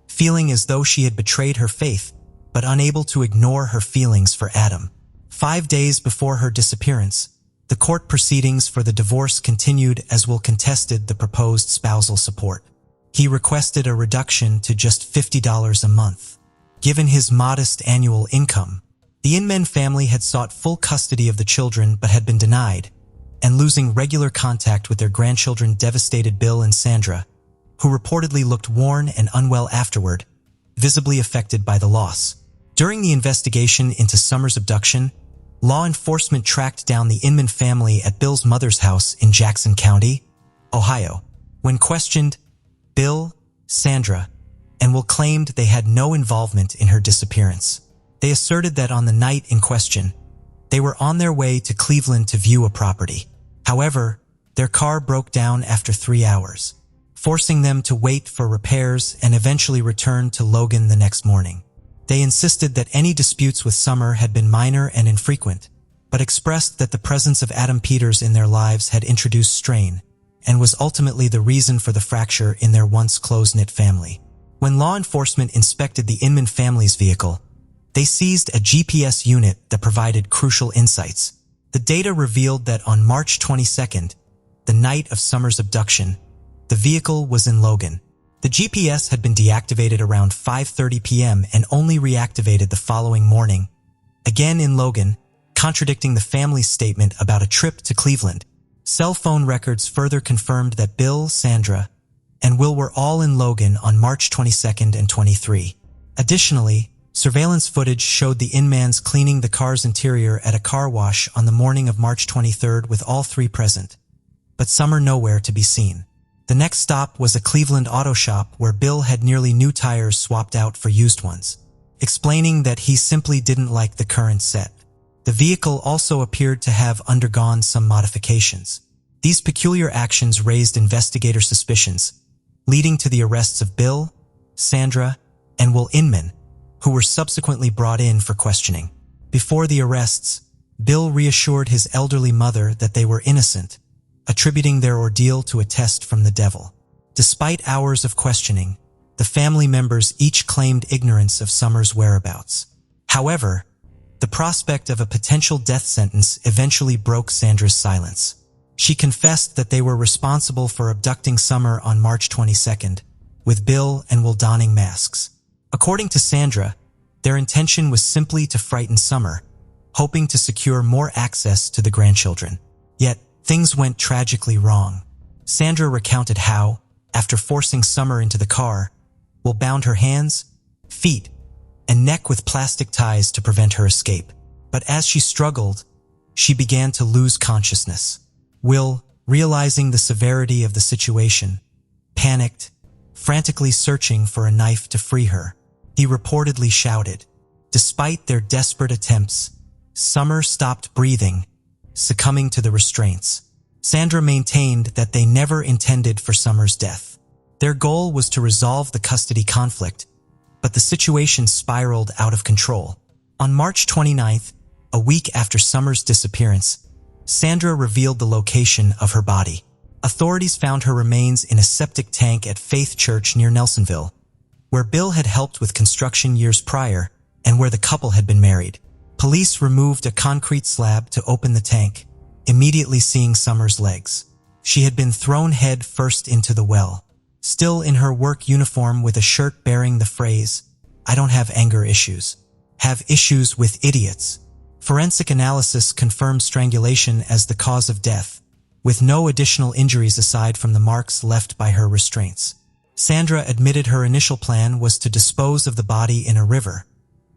feeling as though she had betrayed her faith, but unable to ignore her feelings for Adam. 5 days before her disappearance, the court proceedings for the divorce continued as Will contested the proposed spousal support. He requested a reduction to just $50 a month. Given his modest annual income, the Inman family had sought full custody of the children but had been denied, and losing regular contact with their grandchildren devastated Bill and Sandra, who reportedly looked worn and unwell afterward, visibly affected by the loss. During the investigation into Summer's abduction, law enforcement tracked down the Inman family at Bill's mother's house in Jackson County, Ohio. When questioned, Bill, Sandra, and Will claimed they had no involvement in her disappearance. They asserted that on the night in question, they were on their way to Cleveland to view a property. However, their car broke down after 3 hours, forcing them to wait for repairs and eventually return to Logan the next morning. They insisted that any disputes with Summer had been minor and infrequent, but expressed that the presence of Adam Peters in their lives had introduced strain and was ultimately the reason for the fracture in their once close-knit family. When law enforcement inspected the Inman family's vehicle, they seized a GPS unit that provided crucial insights. The data revealed that on March 22nd, the night of Summer's abduction, the vehicle was in Logan. The GPS had been deactivated around 5:30 p.m. and only reactivated the following morning, again in Logan, contradicting the family's statement about a trip to Cleveland. Cell phone records further confirmed that Bill, Sandra, and Will were all in Logan on March 22nd and 23. Additionally, surveillance footage showed the Inmans cleaning the car's interior at a car wash on the morning of March 23rd with all three present, but Summer nowhere to be seen. The next stop was a Cleveland auto shop where Bill had nearly new tires swapped out for used ones, explaining that he simply didn't like the current set. The vehicle also appeared to have undergone some modifications. These peculiar actions raised investigator suspicions, leading to the arrests of Bill, Sandra, and Will Inman, who were subsequently brought in for questioning. Before the arrests, Bill reassured his elderly mother that they were innocent, attributing their ordeal to a test from the devil. Despite hours of questioning, the family members each claimed ignorance of Summer's whereabouts. However, the prospect of a potential death sentence eventually broke Sandra's silence. She confessed that they were responsible for abducting Summer on March 22nd, with Bill and Will donning masks. According to Sandra, their intention was simply to frighten Summer, hoping to secure more access to the grandchildren. Yet, things went tragically wrong. Sandra recounted how, after forcing Summer into the car, Will bound her hands, feet, and neck with plastic ties to prevent her escape. But as she struggled, she began to lose consciousness. Will, realizing the severity of the situation, panicked, frantically searching for a knife to free her. He reportedly shouted. Despite their desperate attempts, Summer stopped breathing, succumbing to the restraints. Sandra maintained that they never intended for Summer's death. Their goal was to resolve the custody conflict, but the situation spiraled out of control. On March 29th, a week after Summer's disappearance, Sandra revealed the location of her body. Authorities found her remains in a septic tank at Faith Church near Nelsonville, where Bill had helped with construction years prior and where the couple had been married. Police removed a concrete slab to open the tank, immediately seeing Summer's legs. She had been thrown head first into the well, still in her work uniform with a shirt bearing the phrase, "I don't have anger issues. Have issues with idiots." Forensic analysis confirmed strangulation as the cause of death, with no additional injuries aside from the marks left by her restraints. Sandra admitted her initial plan was to dispose of the body in a river,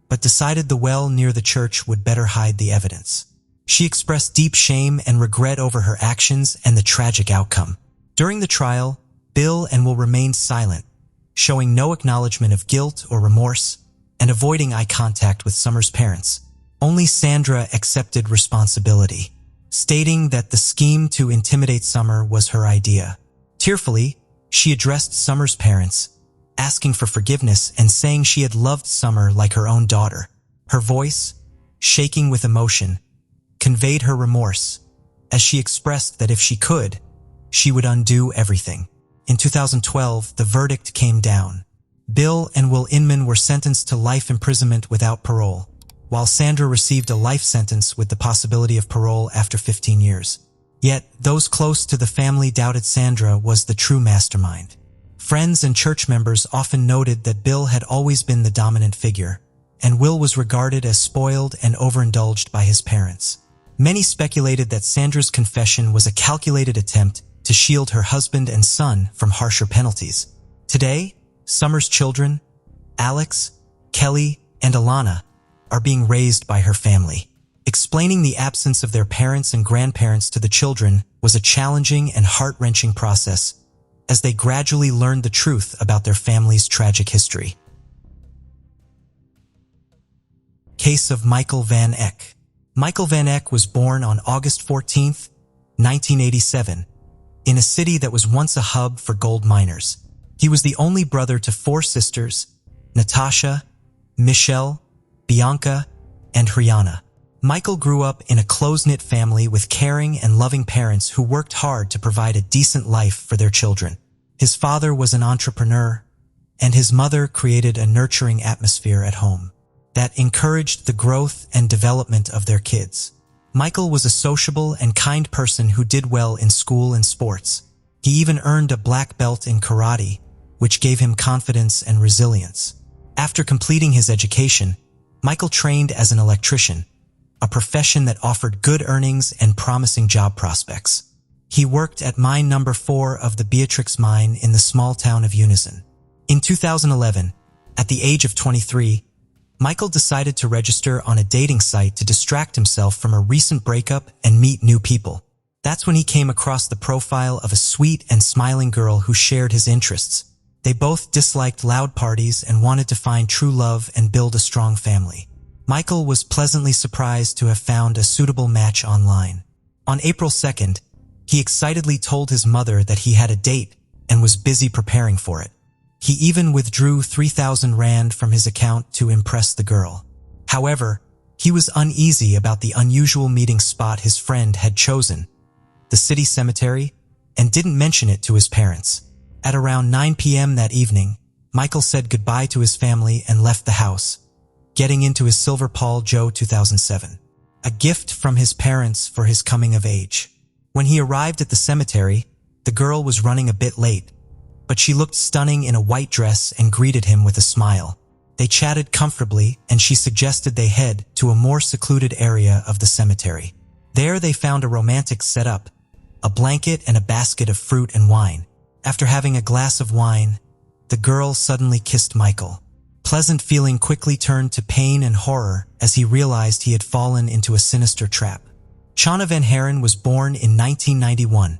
but decided the well near the church would better hide the evidence. She expressed deep shame and regret over her actions and the tragic outcome. During the trial, Bill and Will remained silent, showing no acknowledgement of guilt or remorse, and avoiding eye contact with Summer's parents. Only Sandra accepted responsibility, stating that the scheme to intimidate Summer was her idea. Tearfully, she addressed Summer's parents, asking for forgiveness and saying she had loved Summer like her own daughter. Her voice, shaking with emotion, conveyed her remorse, as she expressed that if she could, she would undo everything. In 2012, the verdict came down. Bill and Will Inman were sentenced to life imprisonment without parole, while Sandra received a life sentence with the possibility of parole after 15 years. Yet, those close to the family doubted Sandra was the true mastermind. Friends and church members often noted that Bill had always been the dominant figure, and Will was regarded as spoiled and overindulged by his parents. Many speculated that Sandra's confession was a calculated attempt to shield her husband and son from harsher penalties. Today, Summer's children, Alex, Kelly, and Alana, are being raised by her family. Explaining the absence of their parents and grandparents to the children was a challenging and heart-wrenching process, as they gradually learned the truth about their family's tragic history. Case of Michael Van Eck. Michael Van Eck was born on August 14, 1987, in a city that was once a hub for gold miners. He was the only brother to 4 sisters, Natasha, Michelle, Bianca, and Rihanna. Michael grew up in a close-knit family with caring and loving parents who worked hard to provide a decent life for their children. His father was an entrepreneur, and his mother created a nurturing atmosphere at home that encouraged the growth and development of their kids. Michael was a sociable and kind person who did well in school and sports. He even earned a black belt in karate, which gave him confidence and resilience. After completing his education, Michael trained as an electrician, a profession that offered good earnings and promising job prospects. He worked at mine number 4 of the Beatrix mine in the small town of Unison. In 2011, at the age of 23, Michael decided to register on a dating site to distract himself from a recent breakup and meet new people. That's when he came across the profile of a sweet and smiling girl who shared his interests. They both disliked loud parties and wanted to find true love and build a strong family. Michael was pleasantly surprised to have found a suitable match online. On April 2nd, he excitedly told his mother that he had a date and was busy preparing for it. He even withdrew 3,000 Rand from his account to impress the girl. However, he was uneasy about the unusual meeting spot his friend had chosen, the city cemetery, and didn't mention it to his parents. At around 9 p.m. that evening, Michael said goodbye to his family and left the house, getting into his silver Paul Joe 2007, a gift from his parents for his coming of age. When he arrived at the cemetery, the girl was running a bit late, but she looked stunning in a white dress and greeted him with a smile. They chatted comfortably, and she suggested they head to a more secluded area of the cemetery. There they found a romantic setup, a blanket and a basket of fruit and wine. After having a glass of wine, the girl suddenly kissed Michael. Pleasant feeling quickly turned to pain and horror as he realized he had fallen into a sinister trap. Chana Van Haren was born in 1991,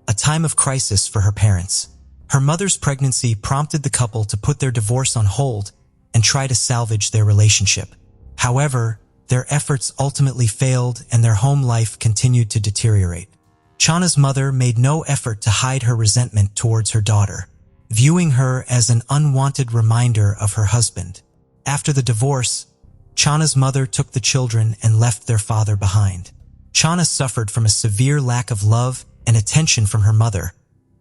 a time of crisis for her parents. Her mother's pregnancy prompted the couple to put their divorce on hold and try to salvage their relationship. However, their efforts ultimately failed and their home life continued to deteriorate. Chana's mother made no effort to hide her resentment towards her daughter, viewing her as an unwanted reminder of her husband. After the divorce, Chana's mother took the children and left their father behind. Chana suffered from a severe lack of love and attention from her mother,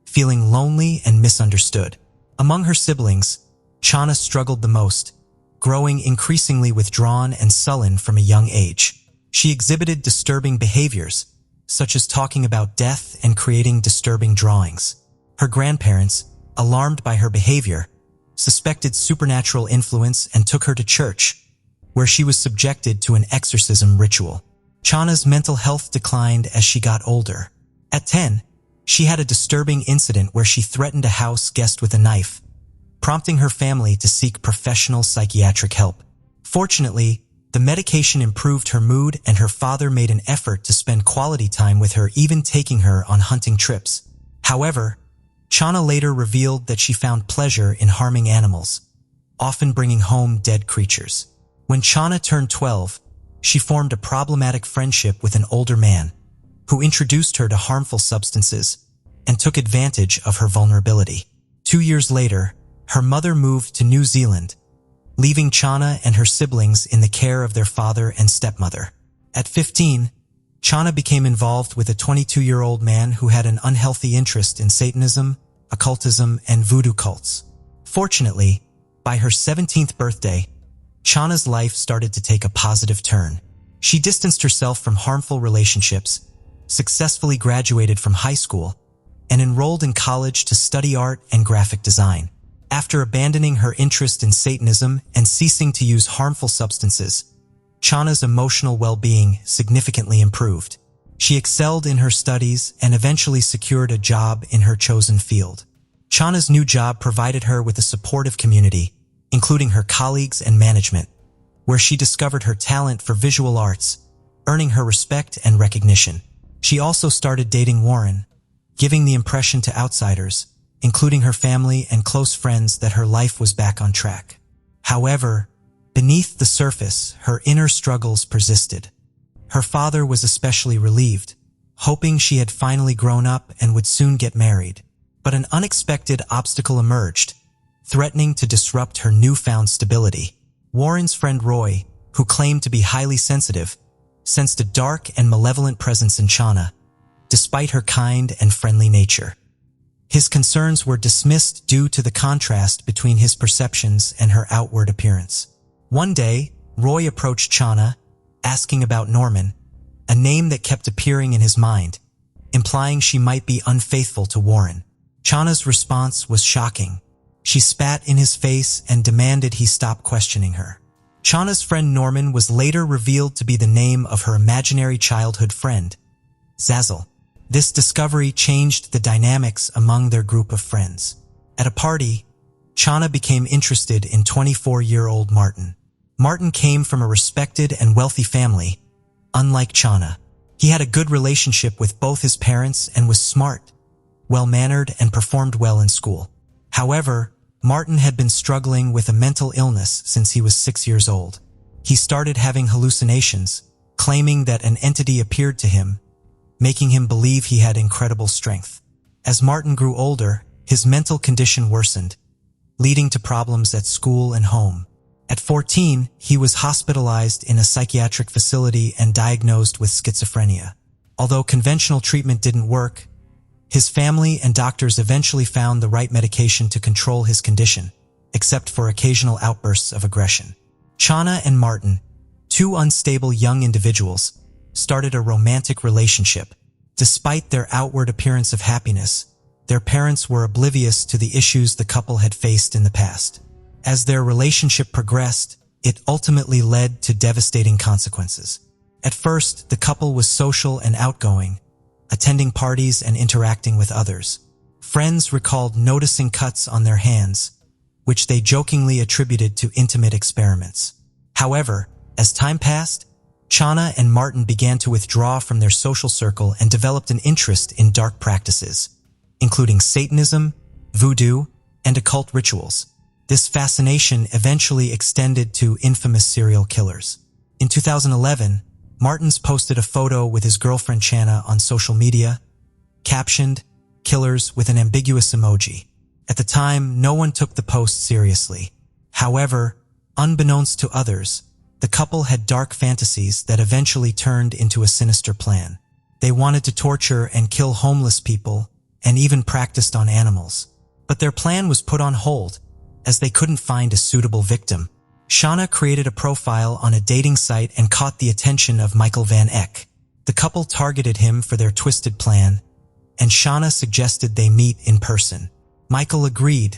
feeling lonely and misunderstood. Among her siblings, Chana struggled the most, growing increasingly withdrawn and sullen from a young age. She exhibited disturbing behaviors, such as talking about death and creating disturbing drawings. Her grandparents, alarmed by her behavior, suspected supernatural influence and took her to church, where she was subjected to an exorcism ritual. Chana's mental health declined as she got older. At 10, she had a disturbing incident where she threatened a house guest with a knife, prompting her family to seek professional psychiatric help. Fortunately, the medication improved her mood and her father made an effort to spend quality time with her, even taking her on hunting trips. However, Chana later revealed that she found pleasure in harming animals, often bringing home dead creatures. When Chana turned 12, she formed a problematic friendship with an older man who introduced her to harmful substances and took advantage of her vulnerability. 2 years later, her mother moved to New Zealand, leaving Chana and her siblings in the care of their father and stepmother. At 15, Chana became involved with a 22-year-old man who had an unhealthy interest in Satanism, occultism, and voodoo cults. Fortunately, by her 17th birthday, Chana's life started to take a positive turn. She distanced herself from harmful relationships, successfully graduated from high school, and enrolled in college to study art and graphic design. After abandoning her interest in Satanism and ceasing to use harmful substances, Chana's emotional well-being significantly improved. She excelled in her studies and eventually secured a job in her chosen field. Chana's new job provided her with a supportive community, including her colleagues and management, where she discovered her talent for visual arts, earning her respect and recognition. She also started dating Warren, giving the impression to outsiders, including her family and close friends, that her life was back on track. However, beneath the surface, her inner struggles persisted. Her father was especially relieved, hoping she had finally grown up and would soon get married. But an unexpected obstacle emerged, threatening to disrupt her newfound stability. Warren's friend Roy, who claimed to be highly sensitive, sensed a dark and malevolent presence in Chana, despite her kind and friendly nature. His concerns were dismissed due to the contrast between his perceptions and her outward appearance. One day, Roy approached Chana, asking about Norman, a name that kept appearing in his mind, implying she might be unfaithful to Warren. Chana's response was shocking. She spat in his face and demanded he stop questioning her. Chana's friend Norman was later revealed to be the name of her imaginary childhood friend, Zazzle. This discovery changed the dynamics among their group of friends. At a party, Chana became interested in 24-year-old Martin. Martin came from a respected and wealthy family, unlike Chana. He had a good relationship with both his parents and was smart, well-mannered, and performed well in school. However, Martin had been struggling with a mental illness since he was 6 years old. He started having hallucinations, claiming that an entity appeared to him, making him believe he had incredible strength. As Martin grew older, his mental condition worsened, leading to problems at school and home. At 14, he was hospitalized in a psychiatric facility and diagnosed with schizophrenia. Although conventional treatment didn't work, his family and doctors eventually found the right medication to control his condition, except for occasional outbursts of aggression. Chana and Martin, two unstable young individuals, started a romantic relationship. Despite their outward appearance of happiness, their parents were oblivious to the issues the couple had faced in the past. As their relationship progressed, it ultimately led to devastating consequences. At first, the couple was social and outgoing, attending parties and interacting with others. Friends recalled noticing cuts on their hands, which they jokingly attributed to intimate experiments. However, as time passed, Chana and Martin began to withdraw from their social circle and developed an interest in dark practices, including Satanism, voodoo, and occult rituals. This fascination eventually extended to infamous serial killers. In 2011, Martins posted a photo with his girlfriend Chana on social media, captioned, "Killers," with an ambiguous emoji. At the time, no one took the post seriously. However, unbeknownst to others, the couple had dark fantasies that eventually turned into a sinister plan. They wanted to torture and kill homeless people and even practiced on animals. But their plan was put on hold as they couldn't find a suitable victim. Chana created a profile on a dating site and caught the attention of Michael Van Eck. The couple targeted him for their twisted plan, and Chana suggested they meet in person. Michael agreed,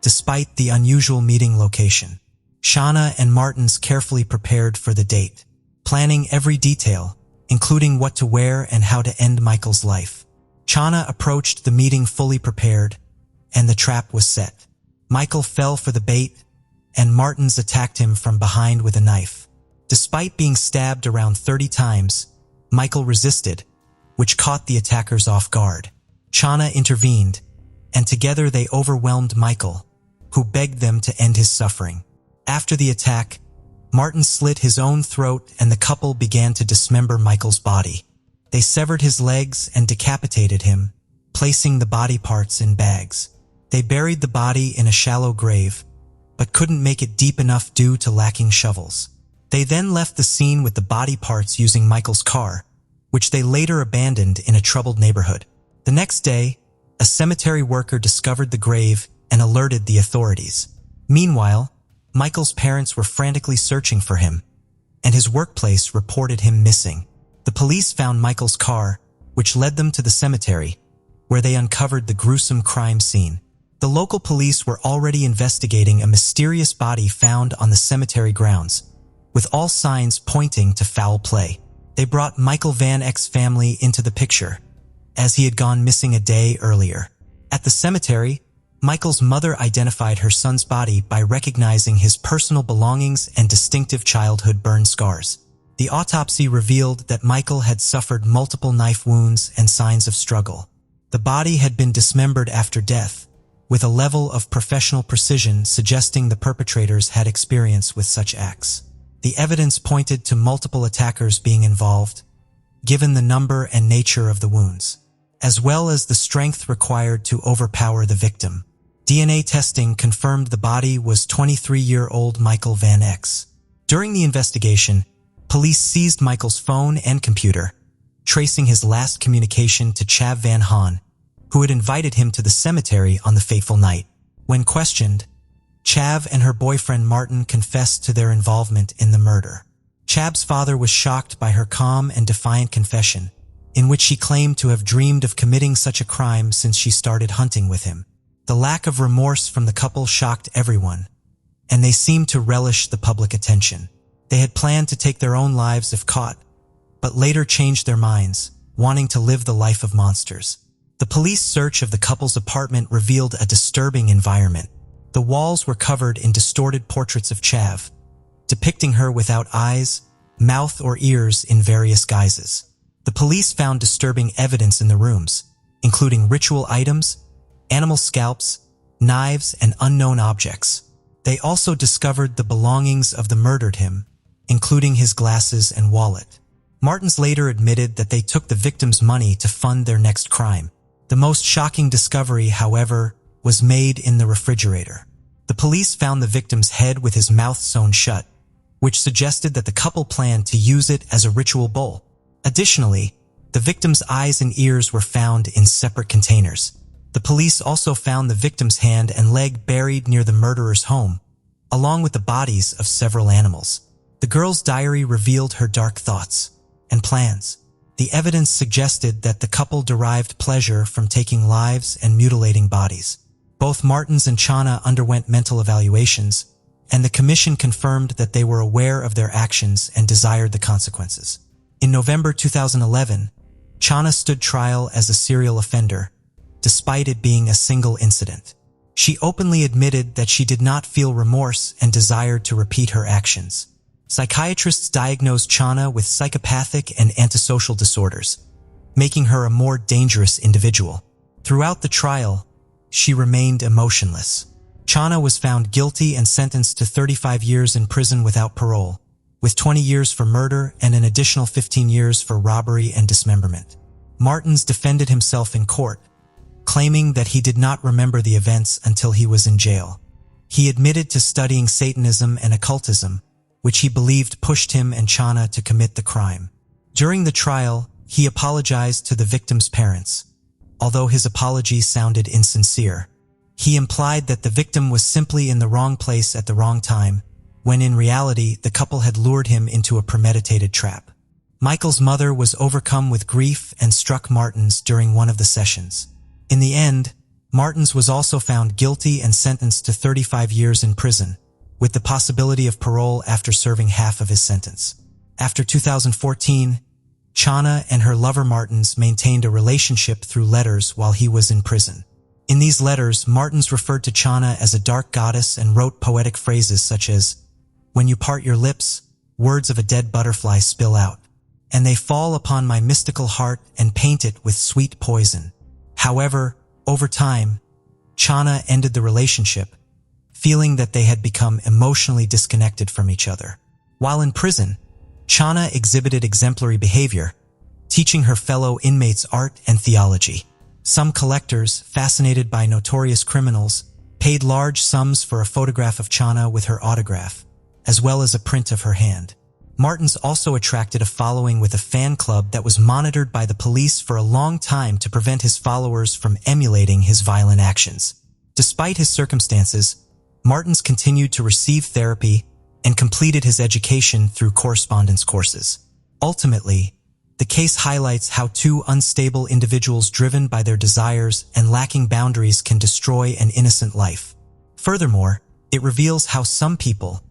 despite the unusual meeting location. Chana and Martins carefully prepared for the date, planning every detail, including what to wear and how to end Michael's life. Chana approached the meeting fully prepared, and the trap was set. Michael fell for the bait, and Martins attacked him from behind with a knife. Despite being stabbed around 30 times, Michael resisted, which caught the attackers off guard. Chana intervened, and together they overwhelmed Michael, who begged them to end his suffering. After the attack, Martin slit his own throat and the couple began to dismember Michael's body. They severed his legs and decapitated him, placing the body parts in bags. They buried the body in a shallow grave, but couldn't make it deep enough due to lacking shovels. They then left the scene with the body parts using Michael's car, which they later abandoned in a troubled neighborhood. The next day, a cemetery worker discovered the grave and alerted the authorities. Meanwhile, Michael's parents were frantically searching for him, and his workplace reported him missing. The police found Michael's car, which led them to the cemetery, where they uncovered the gruesome crime scene. The local police were already investigating a mysterious body found on the cemetery grounds, with all signs pointing to foul play. They brought Michael Van Eck's family into the picture, as he had gone missing a day earlier. At the cemetery, Michael's mother identified her son's body by recognizing his personal belongings and distinctive childhood burn scars. The autopsy revealed that Michael had suffered multiple knife wounds and signs of struggle. The body had been dismembered after death, with a level of professional precision suggesting the perpetrators had experience with such acts. The evidence pointed to multiple attackers being involved, given the number and nature of the wounds, as well as the strength required to overpower the victim. DNA testing confirmed the body was 23-year-old Michael Van Eck's. During the investigation, police seized Michael's phone and computer, tracing his last communication to Chav Van Haan, who had invited him to the cemetery on the fateful night. When questioned, Chav and her boyfriend Martin confessed to their involvement in the murder. Chav's father was shocked by her calm and defiant confession, in which she claimed to have dreamed of committing such a crime since she started hunting with him. The lack of remorse from the couple shocked everyone, and they seemed to relish the public attention. They had planned to take their own lives if caught, but later changed their minds, wanting to live the life of monsters. The police search of the couple's apartment revealed a disturbing environment. The walls were covered in distorted portraits of Chav, depicting her without eyes, mouth, or ears in various guises. The police found disturbing evidence in the rooms, including ritual items, animal scalps, knives, and unknown objects. They also discovered the belongings of the murdered him, including his glasses and wallet. Martins later admitted that they took the victim's money to fund their next crime. The most shocking discovery, however, was made in the refrigerator. The police found the victim's head with his mouth sewn shut, which suggested that the couple planned to use it as a ritual bowl. Additionally, the victim's eyes and ears were found in separate containers. The police also found the victim's hand and leg buried near the murderer's home, along with the bodies of several animals. The girl's diary revealed her dark thoughts and plans. The evidence suggested that the couple derived pleasure from taking lives and mutilating bodies. Both Martins and Chana underwent mental evaluations, and the commission confirmed that they were aware of their actions and desired the consequences. In November 2011, Chana stood trial as a serial offender, despite it being a single incident. She openly admitted that she did not feel remorse and desired to repeat her actions. Psychiatrists diagnosed Chana with psychopathic and antisocial disorders, making her a more dangerous individual. Throughout the trial, she remained emotionless. Chana was found guilty and sentenced to 35 years in prison without parole, with 20 years for murder and an additional 15 years for robbery and dismemberment. Martins defended himself in court, claiming that he did not remember the events until he was in jail. He admitted to studying Satanism and occultism, which he believed pushed him and Chana to commit the crime. During the trial, he apologized to the victim's parents, although his apology sounded insincere. He implied that the victim was simply in the wrong place at the wrong time, when in reality the couple had lured him into a premeditated trap. Michael's mother was overcome with grief and struck Martins during one of the sessions. In the end, Martins was also found guilty and sentenced to 35 years in prison, with the possibility of parole after serving half of his sentence. After 2014, Chana and her lover Martins maintained a relationship through letters while he was in prison. In these letters, Martins referred to Chana as a dark goddess and wrote poetic phrases such as, "When you part your lips, words of a dead butterfly spill out, and they fall upon my mystical heart and paint it with sweet poison." However, over time, Chana ended the relationship, feeling that they had become emotionally disconnected from each other. While in prison, Chana exhibited exemplary behavior, teaching her fellow inmates art and theology. Some collectors, fascinated by notorious criminals, paid large sums for a photograph of Chana with her autograph, as well as a print of her hand. Martin's also attracted a following with a fan club that was monitored by the police for a long time to prevent his followers from emulating his violent actions. Despite his circumstances, Martins continued to receive therapy and completed his education through correspondence courses. Ultimately, the case highlights how two unstable individuals driven by their desires and lacking boundaries can destroy an innocent life. Furthermore, it reveals how some people,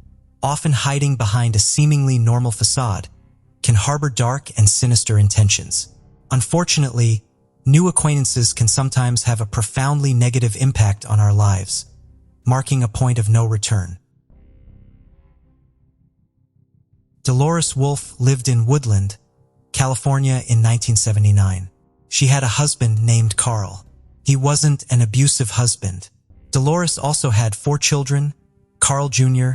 often hiding behind a seemingly normal facade, can harbor dark and sinister intentions. Unfortunately, new acquaintances can sometimes have a profoundly negative impact on our lives, marking a point of no return. Dolores Wolf lived in Woodland, California in 1979. She had a husband named Carl. He wasn't an abusive husband. Dolores also had 4 children: Carl Jr.,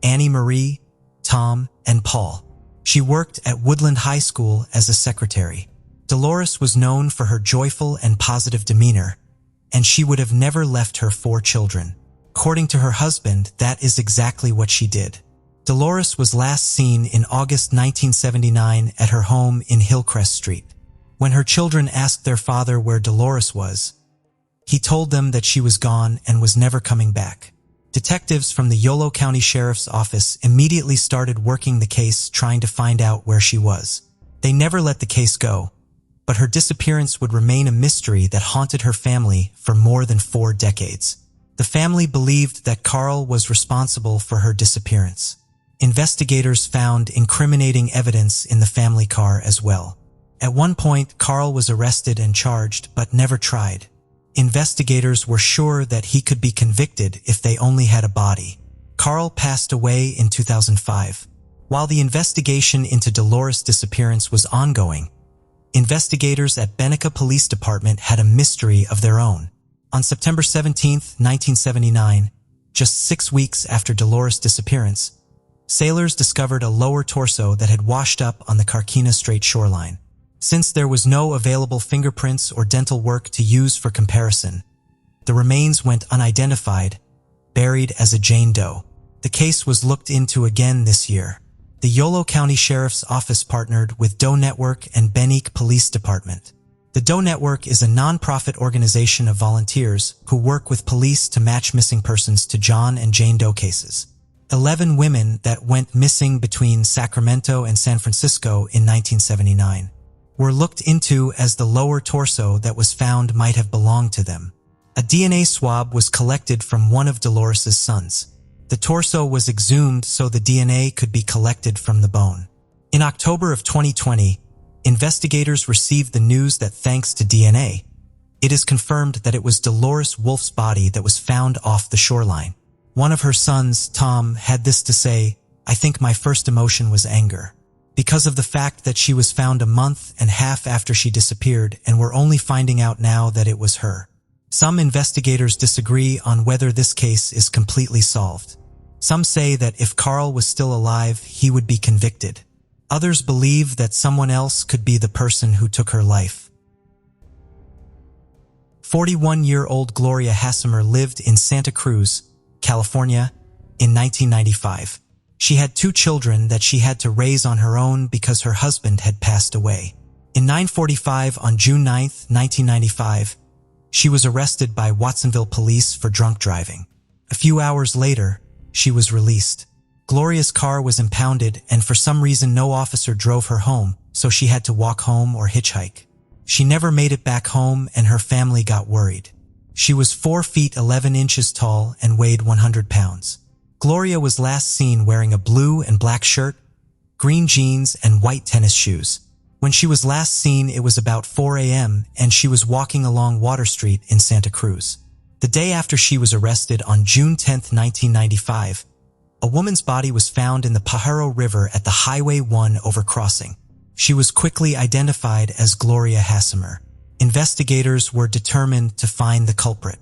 Annie Marie, Tom, and Paul. She worked at Woodland High School as a secretary. Dolores was known for her joyful and positive demeanor, and she would have never left her 4 children. According to her husband, that is exactly what she did. Dolores was last seen in August 1979 at her home in Hillcrest Street. When her children asked their father where Dolores was, he told them that she was gone and was never coming back. Detectives from the Yolo County Sheriff's Office immediately started working the case, trying to find out where she was. They never let the case go, but her disappearance would remain a mystery that haunted her family for more than 4 decades. The family believed that Carl was responsible for her disappearance. Investigators found incriminating evidence in the family car as well. At one point, Carl was arrested and charged, but never tried. Investigators were sure that he could be convicted if they only had a body. Carl passed away in 2005. While the investigation into Dolores' disappearance was ongoing, investigators at Benica Police Department had a mystery of their own. On September 17, 1979, just 6 weeks after Dolores' disappearance, sailors discovered a lower torso that had washed up on the Carquina Strait shoreline. Since there was no available fingerprints or dental work to use for comparison, the remains went unidentified, buried as a Jane Doe. The case was looked into again this year. The Yolo County Sheriff's Office partnered with Doe Network and Benique Police Department. The Doe Network is a non-profit organization of volunteers who work with police to match missing persons to John and Jane Doe cases. 11 women that went missing between Sacramento and San Francisco in 1979 were looked into, as the lower torso that was found might have belonged to them. A DNA swab was collected from one of Dolores' sons. The torso was exhumed so the DNA could be collected from the bone. In October of 2020, investigators received the news that thanks to DNA, it is confirmed that it was Dolores Wolf's body that was found off the shoreline. One of her sons, Tom, had this to say: "I think my first emotion was anger, because of the fact that she was found a month and a half after she disappeared, and we're only finding out now that it was her." Some investigators disagree on whether this case is completely solved. Some say that if Carl was still alive, he would be convicted. Others believe that someone else could be the person who took her life. 41-year-old Gloria Hassamer lived in Santa Cruz, California, in 1995. She had 2 children that she had to raise on her own because her husband had passed away. In 9:45 on June 9, 1995, she was arrested by Watsonville police for drunk driving. A few hours later, she was released. Gloria's car was impounded, and for some reason no officer drove her home, so she had to walk home or hitchhike. She never made it back home, and her family got worried. She was 4 feet 11 inches tall and weighed 100 pounds. Gloria was last seen wearing a blue and black shirt, green jeans, and white tennis shoes. When she was last seen, it was about 4 a.m., and she was walking along Water Street in Santa Cruz. The day after she was arrested, on June 10, 1995, a woman's body was found in the Pajaro River at the Highway 1 overcrossing. She was quickly identified as Gloria Hassamer. Investigators were determined to find the culprit,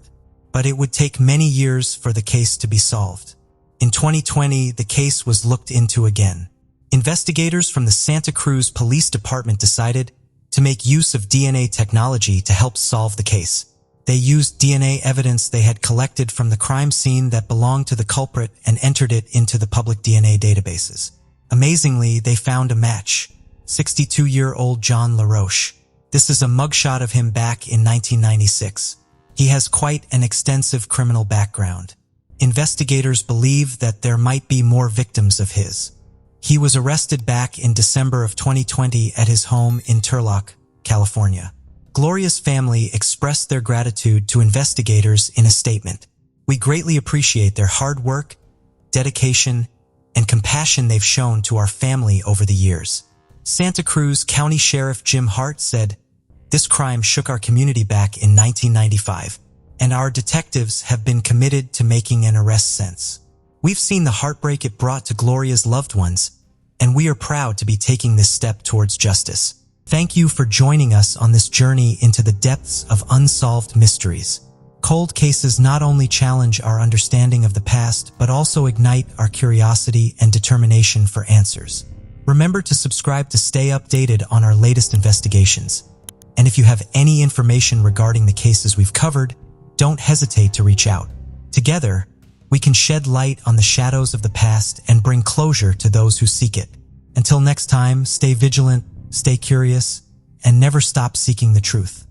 but it would take many years for the case to be solved. In 2020, the case was looked into again. Investigators from the Santa Cruz Police Department decided to make use of DNA technology to help solve the case. They used DNA evidence they had collected from the crime scene that belonged to the culprit and entered it into the public DNA databases. Amazingly, they found a match: 62-year-old John LaRoche. This is a mugshot of him back in 1996. He has quite an extensive criminal background. Investigators believe that there might be more victims of his. He was arrested back in December of 2020 at his home in Turlock, California. Gloria's family expressed their gratitude to investigators in a statement. "We greatly appreciate their hard work, dedication, and compassion they've shown to our family over the years." Santa Cruz County Sheriff Jim Hart said, "This crime shook our community back in 1995, and our detectives have been committed to making an arrest since. We've seen the heartbreak it brought to Gloria's loved ones, and we are proud to be taking this step towards justice. Thank you for joining us on this journey into the depths of unsolved mysteries." Cold cases not only challenge our understanding of the past, but also ignite our curiosity and determination for answers. Remember to subscribe to stay updated on our latest investigations. And if you have any information regarding the cases we've covered, don't hesitate to reach out. Together, we can shed light on the shadows of the past and bring closure to those who seek it. Until next time, stay vigilant, stay curious, and never stop seeking the truth.